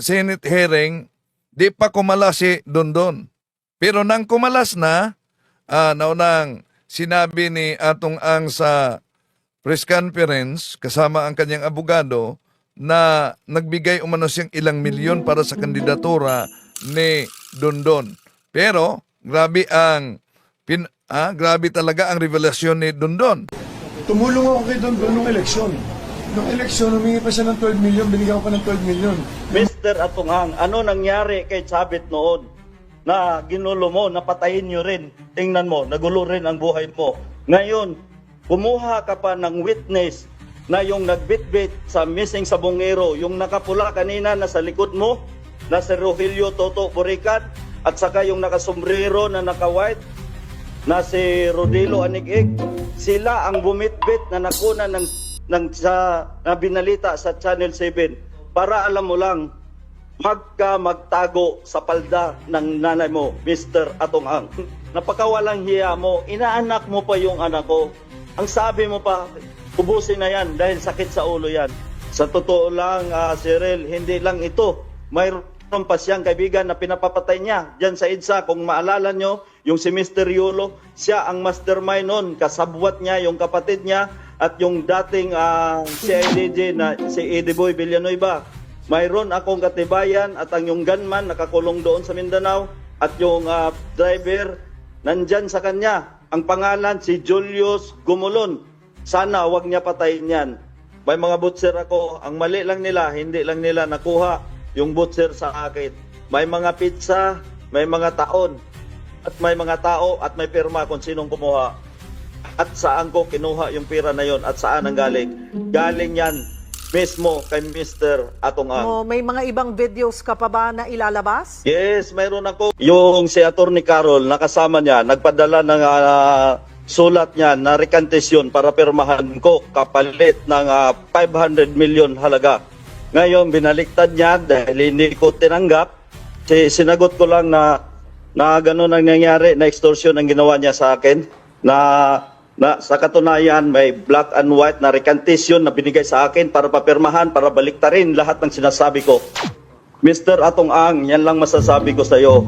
Senate hearing, di pa kumalas si Dondon. Pero nang kumalas na, naunang sinabi ni Atong Ang sa press conference, kasama ang kanyang abogado, na nagbigay umano siyang ilang milyon para sa kandidatura ni Dondon. Pero, grabe talaga ang revelasyon ni Dondon. Tumulong ako kay Dondon nung eleksyon. Nung eleksyon, humingi pa siya ng 12 million, binigyan ko pa ng 12 million. Mr. Atunghang, ano nangyari kay Chavit noon na ginulo mo, napatayin nyo rin? Tingnan mo, nagulo rin ang buhay mo. Ngayon, kumuha ka pa ng witness na yung nagbitbit sa missing sabongero, yung nakapula kanina na sa likod mo, na si Rogelio Toto Burican, at saka yung nakasombrero na naka-white, na si Rodilo Anigig. Sila ang bumitbit na nakuna na binalita sa Channel 7 para alam mo lang, magtago sa palda ng nanay mo, Mr. Atunghang. Napakawalang hiya mo, inaanak mo pa yung anak ko. Ang sabi mo pa, ubusin na yan dahil sakit sa ulo yan. Sa totoo lang, Cyril, hindi lang ito. Mayroon pa siyang kaibigan na pinapapatay niya dyan sa EDSA. Kung maalala nyo, yung si Mr. Yulo, siya ang mastermind noon. Kasabwat niya, yung kapatid niya, at yung dating CIDG na si Eddie Boy Villanueva. Mayroon akong katibayan at ang yung gunman nakakulong doon sa Mindanao at yung driver nandyan sa kanya. Ang pangalan si Julius Gumulon. Sana wag niya patayin yan. May mga butser ako. Ang mali lang nila, hindi lang nila nakuha yung butser sa akin. May mga pizza, may mga taon, at may mga tao at may pirma kung sinong kumuha. At saan ko kinuha yung pira na yon at saan ang galing. Galing yan mismo kay Mr. Atunghang. Oh, may mga ibang videos ka pa ba na ilalabas? Yes, mayroon ako. Yung si Atty. Carol, nakasama niya, nagpadala ng sulat niya na recantation para pirmahan ko kapalit ng 500 million halaga. Ngayon, binaliktad niya dahil hindi ko tinanggap. Sinagot ko lang na gano'n ang nangyari, na extortion ang ginawa niya sa akin, na sa katunayan may black and white na recantation na binigay sa akin para papirmahan, para baliktarin lahat ng sinasabi ko. Mr. Atunghang, yan lang masasabi ko sa iyo.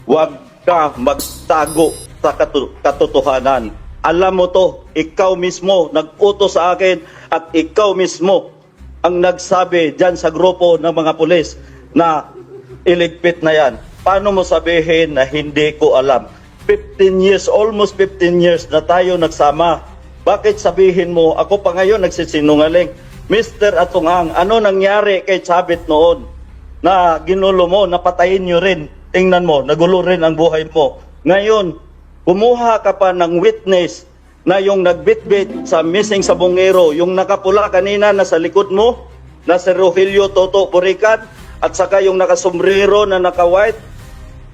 Huwag ka magtago sa katotohanan. Alam mo to, ikaw mismo nag-utos sa akin at ikaw mismo ang nagsabi dyan sa grupo ng mga pulis na iligpit na yan. Paano mo sabihin na hindi ko alam? 15 years, almost 15 years na tayo nagsama. Bakit sabihin mo, ako pa ngayon nagsisinungaling? Mr. Atunghang, ano nangyari kay Chavit noon na ginulo mo, napatayin nyo rin? Tingnan mo, nagulo rin ang buhay mo. Ngayon, kumuha ka pa ng witness na yung nagbitbit sa missing sabongero, yung nakapula kanina na sa likod mo, na si Rogelio Toto Burican, at saka yung nakasombrero na naka-white,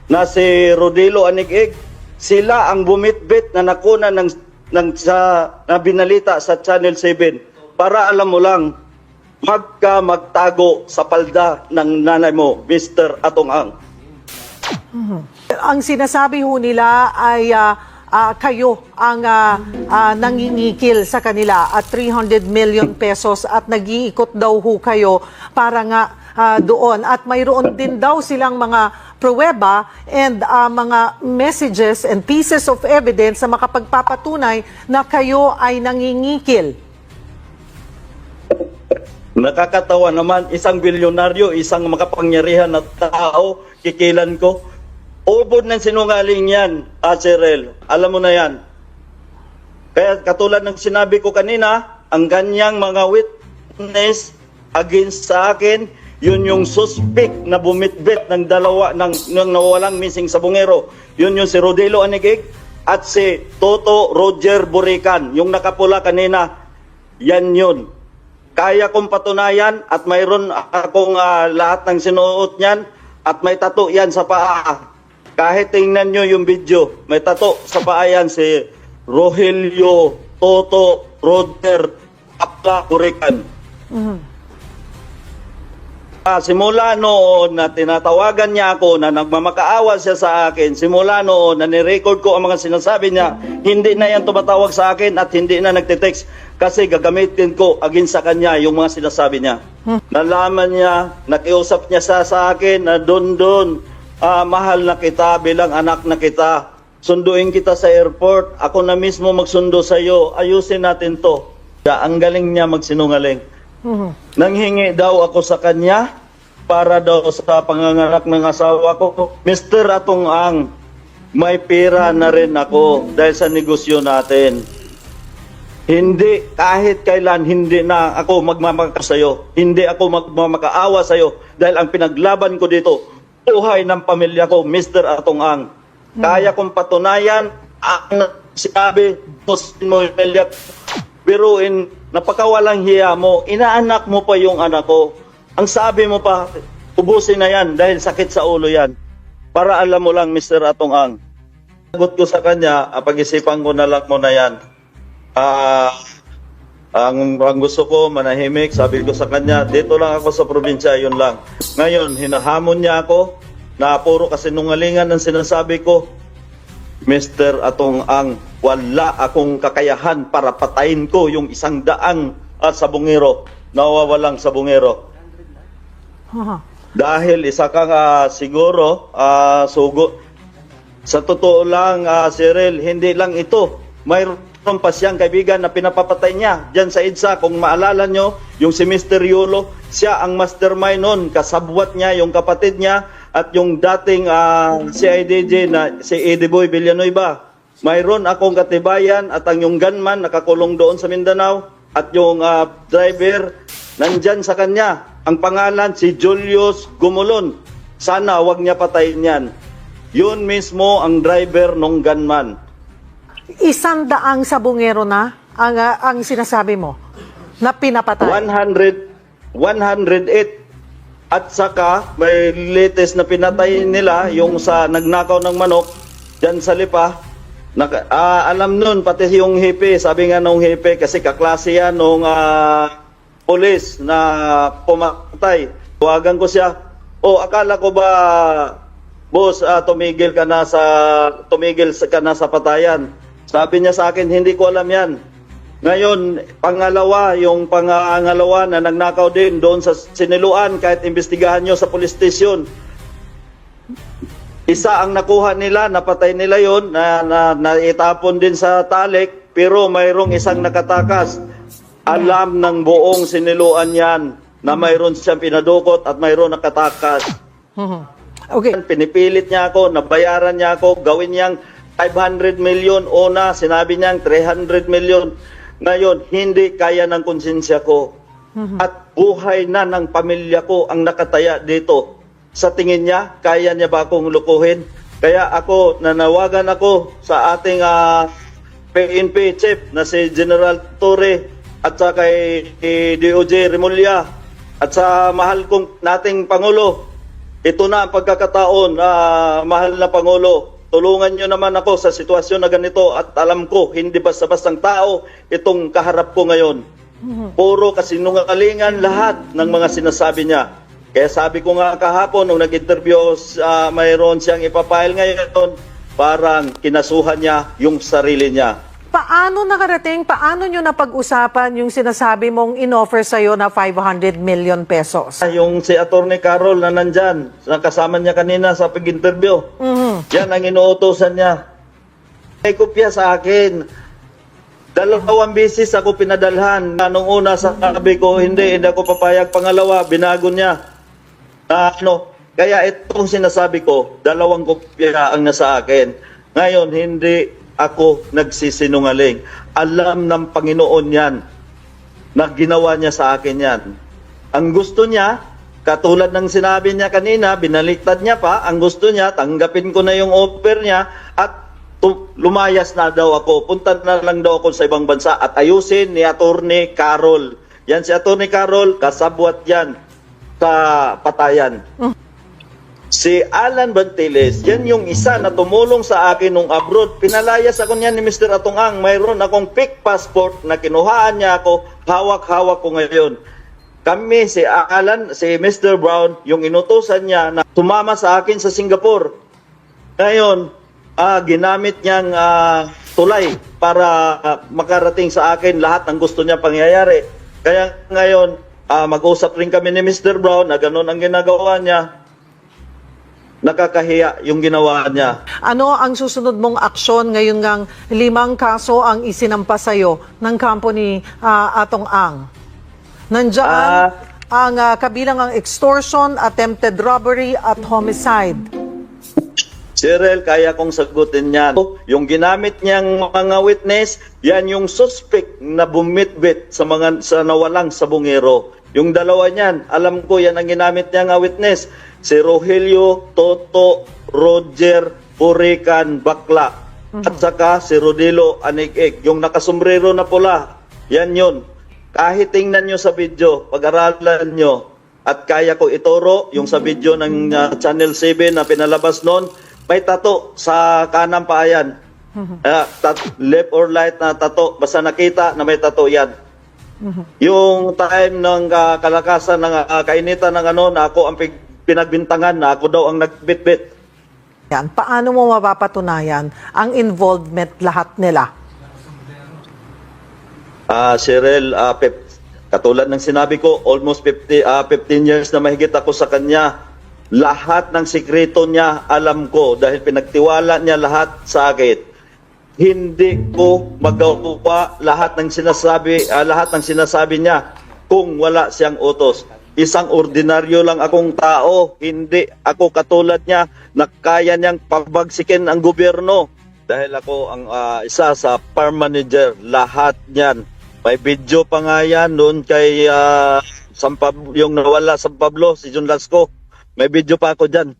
na si Rodilo Anigig. Sila ang bumitbit na nakuna na binalita sa Channel 7 para alam mo lang, magtago sa palda ng nanay mo, Mr. Atunghang. Ang sinasabi ho nila ay kayo ang nangingikil sa kanila at 300 million pesos at nag-iikot daw ho kayo para nga doon. At mayroon din daw silang mga pruweba and mga messages and pieces of evidence na makapagpapatunay na kayo ay nangingikil. Nakakatawa naman, isang bilyonaryo, isang makapangyarihan na tao, kikilan ko. Ubod ng sinungaling yan, Cyril. Alam mo na yan. Kaya katulad ng sinabi ko kanina, ang ganyang mga witness against sa akin, yun yung suspect na bumitbit ng dalawa ng nawawalang missing sabongero. Yun yung si Rodilo Anigig at si Toto Roger Burican, yung nakapula kanina. Yan yun. Kaya kong patunayan at mayroon akong lahat ng sinuot niyan at may tato yan sa paa. Kahit tingnan nyo yung video, may tato sa paa yan si Rogelio Toto Roger Apla Kurikan. Simula noon na tinatawagan niya ako na nagmamakaawa siya sa akin, simula noon na nirecord ko ang mga sinasabi niya, hindi na yan tumatawag sa akin at hindi na nagtitext kasi gagamitin ko against sa kanya yung mga sinasabi niya. Nalaman niya, nakiusap niya sa akin na doon, mahal na kita bilang anak na kita. Sunduin kita sa airport, ako na mismo magsundo sa iyo, ayusin natin to. Ang galing niya magsinungaling. Nanghingi daw ako sa kanya para daw sa panganganak ng asawa ko. Mr. Atong Ang, may pera na rin ako dahil sa negosyo natin. Hindi, kahit kailan, hindi na ako magmamakaawa sa'yo. Hindi ako magmamakaawa sa'yo dahil ang pinaglaban ko dito, buhay ng pamilya ko, Mr. Atong Ang. Kaya kong patunayan ang sinabi mo pamilya. Biruin, napakawalang hiya mo, inaanak mo pa yung anak ko. Ang sabi mo pa, ubusin na yan dahil sakit sa ulo yan. Para alam mo lang, Mr. Atong Ang. Sagot ko sa kanya, pag-isipan ko na lang mo na yan. Ang gusto ko, manahimik, sabi ko sa kanya, dito lang ako sa probinsya, yun lang. Ngayon, hinahamon niya ako na puro kasinungalingan ang sinasabi ko. Mr. Atong Ang, wala akong kakayahan para patayin ko yung 100 sabungero, nawawalang sabungero. Dahil isa kang siguro, sugo. Sa totoo lang, Cyril, hindi lang ito. Mayroon pa siyang kaibigan na pinapapatay niya. Diyan sa EDSA, kung maalala nyo, yung si Mr. Yulo, siya ang mastermind nun. Kasabwat niya, yung kapatid niya, at yung dating CIDJ na si Eddie Boy Villanueva. Mayroon akong katibayan at ang yung gunman nakakulong doon sa Mindanao at yung driver nandyan sa kanya. Ang pangalan si Julius Gumulon. Sana wag niya patayin yan. Yun mismo ang driver ng gunman. 100 sabungero na ang sinasabi mo na pinapatay. 108. At saka, may latest na pinatay nila, yung sa nagnakaw ng manok, dyan sa Lipa. Alam nun, pati yung hepe, sabi nga nung hepe, kasi kaklase yan nung polis na pumatay. Tuwagan ko siya, akala ko ba, boss, tumigil ka na sa patayan. Sabi niya sa akin, hindi ko alam yan. Ngayon, yung pangalawa na nagnakaw din doon sa Siniluan, kahit imbestigahan nyo sa police station. Isa ang nakuha nila, napatay nila yon na itapon din sa Talik, pero mayroong isang nakatakas. Alam ng buong Siniluan yan na mayroon siyang pinadukot at mayroon nakatakas. Okay. Pinipilit niya ako, nabayaran niya ako, gawin niyang 500 million, una, sinabi niyang 300 million. Ngayon, hindi kaya ng konsensya ko. At buhay na ng pamilya ko ang nakataya dito. Sa tingin niya, kaya niya ba akong lukuhin? Kaya ako, nanawagan ako sa ating PNP chief na si General Torre at sa kay DOJ Remulla at sa mahal kong nating Pangulo. Ito na ang pagkakataon, mahal na Pangulo. Tulungan nyo naman ako sa sitwasyon na ganito at alam ko, hindi basta-bastang tao itong kaharap ko ngayon. Puro kasinungalingan lahat ng mga sinasabi niya. Kaya sabi ko nga kahapon, nung nag-interview, mayroon siyang ipapile ngayon, parang kinasuhan niya yung sarili niya. Paano nakarating, paano nyo napag-usapan yung sinasabi mong in-offer sa'yo na 500 million pesos? Yung si Atty. Carol na nandyan, nakasama niya kanina sa pag-interview. Yan ang inuutosan niya. May kopya sa akin. 2 beses ako pinadalhan. Nung una sabi ko, hindi ako papayag. Pangalawa, binago niya. Kaya itong sinasabi ko, 2 kopya ang nasa akin. Ngayon, hindi ako nagsisinungaling. Alam ng Panginoon yan na ginawa niya sa akin yan. Ang gusto niya, katulad ng sinabi niya kanina, binaliktad niya pa, ang gusto niya, tanggapin ko na yung offer niya at lumayas na daw ako. Punta na lang daw ako sa ibang bansa at ayusin ni Atty. Carol. Yan si Atty. Carol, kasabwat yan sa patayan. Si Alan Bantiles, yan yung isa na tumulong sa akin nung abroad. Pinalayas ako niyan ni Mr. Atungang. Mayroon akong fake passport na kinuhaan niya ako, hawak-hawak ko ngayon. Kami, si Alan, si Mr. Brown, yung inutusan niya na tumama sa akin sa Singapore. Ngayon, ginamit niyang tulay para makarating sa akin lahat ng gusto niya pangyayari. Kaya ngayon, mag-usap rin kami ni Mr. Brown na ganun ang ginagawa niya. Nakakahiya yung ginawa niya. Ano ang susunod mong aksyon ngayon ngang 5 kaso ang isinampa sa'yo ng kampo ni Atong Ang? Nandiyan ang kabilang ang extortion, attempted robbery at homicide. Cyril, kaya kong sagutin yan. Yung ginamit niyang mga witness, yan yung suspect na bumitbit sa nawalang sabungero. Yung dalawa niyan, alam ko yan ang ginamit niyang witness. Si Rogelio, Toto, Roger, Purikan, Bakla. At saka si Rodilo Anig-ig. Yung nakasombrero na pula, yan yun. Kahit tingnan nyo sa video, pag-aralan nyo, at kaya ko ituro, yung sa video ng Channel 7 na pinalabas noon, may tato sa kanang paa yan. Left or right na tato. Basta nakita na may tato yan. Yung time ng kalakasan ng kainitan ng na ako ang pinagbintangan na ako daw ang nagbitbit. Yan, paano mo mapapatunayan ang involvement lahat nila? Cyril, katulad ng sinabi ko, almost 15 years na mahigit ako sa kanya. Lahat ng sikreto niya alam ko dahil pinagtiwala niya lahat sa akin. Hindi ko magawa lahat ng sinasabi niya kung wala siyang utos. Isang ordinaryo lang akong tao, hindi ako katulad niya na kaya niyang pabagsikin ang gobyerno. Dahil ako ang isa sa farm manager, lahat niyan. May video pa nga yan noon kay yung nawala sa Pablo, si John Lasco. May video pa ako dyan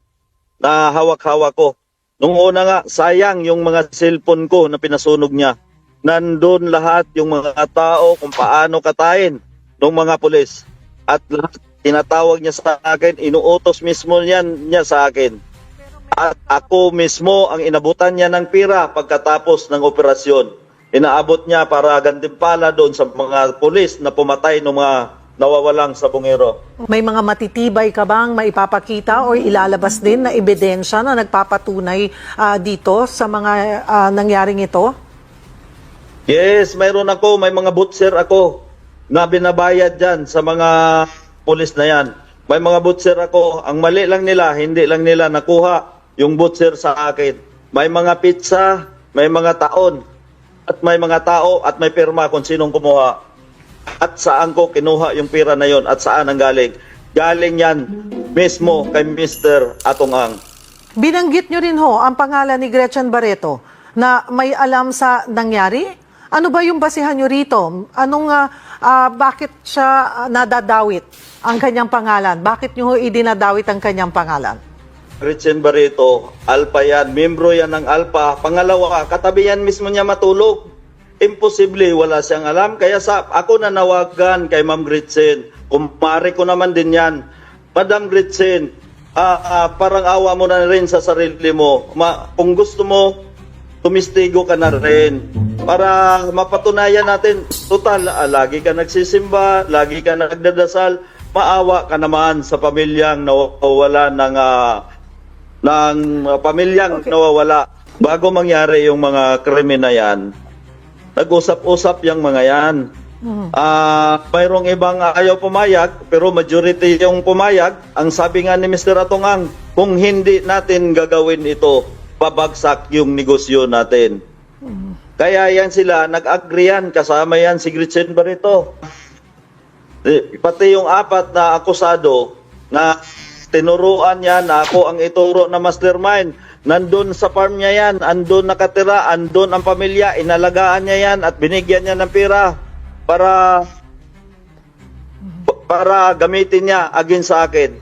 na hawak-hawak ko. Nung una nga, sayang yung mga cellphone ko na pinasunog niya. Nandun lahat yung mga tao kung paano katayin ng mga pulis. At lahat tinatawag niya sa akin, inuutos mismo niya sa akin. At ako mismo ang inabutan niya ng pira pagkatapos ng operasyon. Inaabot niya para gantimpala doon sa mga pulis na pumatay ng mga nawawalang sabungero. May mga matitibay ka bang maipapakita o ilalabas din na ebidensya na nagpapatunay dito sa mga nangyaring ito? Yes, mayroon ako. May mga butcher ako na binabayad dyan sa mga pulis na yan. May mga butcher ako. Ang mali lang nila, hindi lang nila nakuha yung butcher sa akin. May mga pizza, may mga taon, at may mga tao at may pirma kung sinong kumuha. At saan ko kinuha yung pira na yon at saan ang galing. Galing yan mismo kay Mr. Atong Ang. Binanggit nyo rin ho ang pangalan ni Gretchen Barreto na may alam sa nangyari. Ano ba yung basihan nyo rito? Bakit siya nadadawit ang kanyang pangalan? Bakit nyo idinadawit ang kanyang pangalan? Gretchen Barreto, Alpha yan, membro yan ng Alpha. Pangalawa, katabi yan mismo niya matulog. Imposible, wala siyang alam. Kaya ako nanawagan kay Ma'am Gretchen. Kumare ko naman din yan. Madam Gretchen, parang awa mo na rin sa sarili mo. Kung gusto mo, tumistigo ka na rin. Para mapatunayan natin, total, lagi ka nagsisimba, lagi ka nagdadasal, maawa ka naman sa pamilyang nawawala ng pamilyang nawawala. Bago mangyari yung mga krimen na yan, nag-usap-usap yung mga yan. Mayroong ibang ayaw pumayag, pero majority yung pumayag. Ang sabi nga ni Mr. Atong Ang, kung hindi natin gagawin ito, pabagsak yung negosyo natin. Kaya yan sila, nag-agree yan, kasama yan si Gretchen Barreto. Pati yung 4 na akusado na tinuruan niya na ako ang ituro na mastermind. Nandun sa farm niya yan, andun nakatira, andun ang pamilya, inalagaan niya yan at binigyan niya ng pera para gamitin niya against sa akin.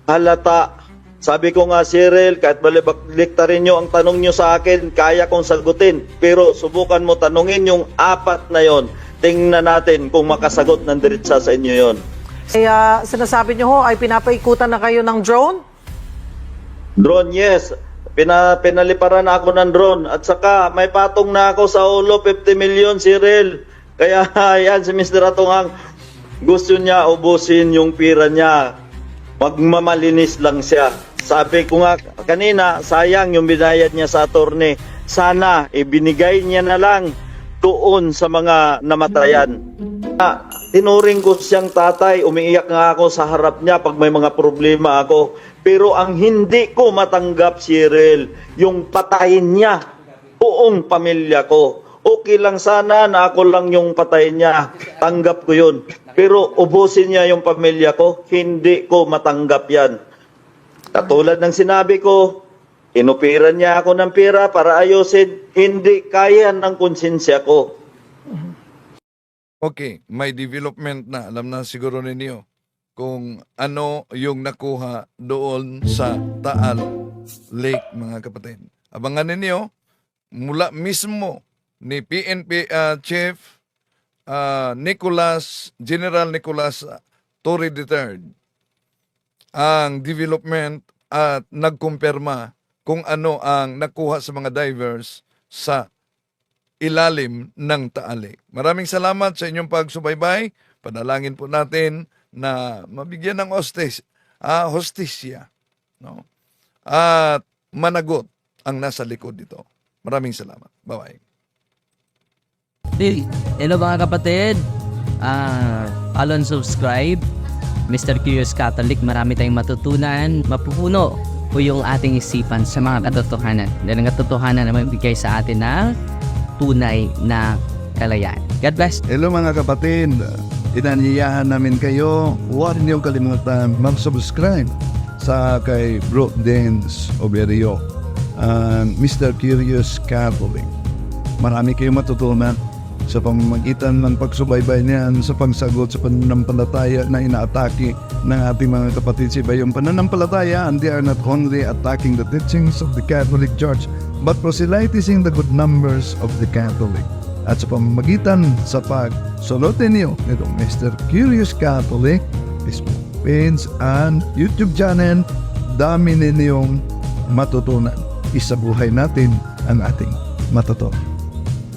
Halata. Sabi ko nga, Cyril, kahit baliktarin nyo ang tanong nyo sa akin, kaya kong sagutin. Pero subukan mo tanungin yung 4 na yon. Tingnan natin kung makasagot ng diretsa sa inyo yon. Kaya sinasabi nyo ho ay pinapaikutan na kayo ng drone? Drone, yes. Pinaliparan ako ng drone. At saka, may patong na ako sa ulo, 50 million, Cyril. Kaya, yan, si Mr. Atungang, gusto niya ubusin yung pira niya. Magmamalinis lang siya. Sabi ko nga kanina, sayang yung binayad niya sa attorney. Sana, ibinigay niya na lang doon sa mga namatayan. Tinuring ko siyang tatay, umiiyak nga ako sa harap niya pag may mga problema ako. Pero ang hindi ko matanggap, Cyril, yung patayin niya buong pamilya ko. Okay lang sana na ako lang yung patayin niya. Tanggap ko yun. Pero ubusin niya yung pamilya ko, hindi ko matanggap yan. Katulad ng sinabi ko, inupiran niya ako ng pera para ayusin, hindi kaya ng konsensya ko. Okay, may development na. Alam na siguro ninyo kung ano yung nakuha doon sa Taal Lake, mga kapatid. Abangan ninyo, mula mismo ni PNP Chief General Nicolas Torre III ang development at nagkumpirma kung ano ang nakuha sa mga divers sa ilalim ng Taal Lake. Maraming salamat sa inyong pagsubaybay. Panalangin po natin na mabigyan ng hostisya, no? At managot ang nasa likod dito. Maraming salamat. Bye-bye. Hello mga kapatid. Follow and subscribe. Mr. Curious Catholic, marami tayong matutunan. Mapupuno po yung ating isipan sa mga katotohanan. Dahil ang katotohanan na magbigay sa atin ng tunay na kalayaan. God bless. Hello mga kapatid. Inanyayahan namin kayo. Huwag niyong kalimutan mag-subscribe sa kay Bro Dance Oberio and Mr. Curious Catholic. Marami kayong matutunan sa pamamagitan ng pagsubaybay niyan sa pagsagot sa pananampalataya na inaatake ng ating mga kapatid sa iba. Yung pananampalataya, and they are not only attacking the teachings of the Catholic Church, but proselytizing the good numbers of the Catholic. At sa pamamagitan sa pagsulotin niyo nitong Mr. Curious Catholic, Facebook page and YouTube channel, dami ninyong matutunan. Isabuhay natin ang ating matutunan.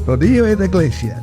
Rodillo et Iglesia.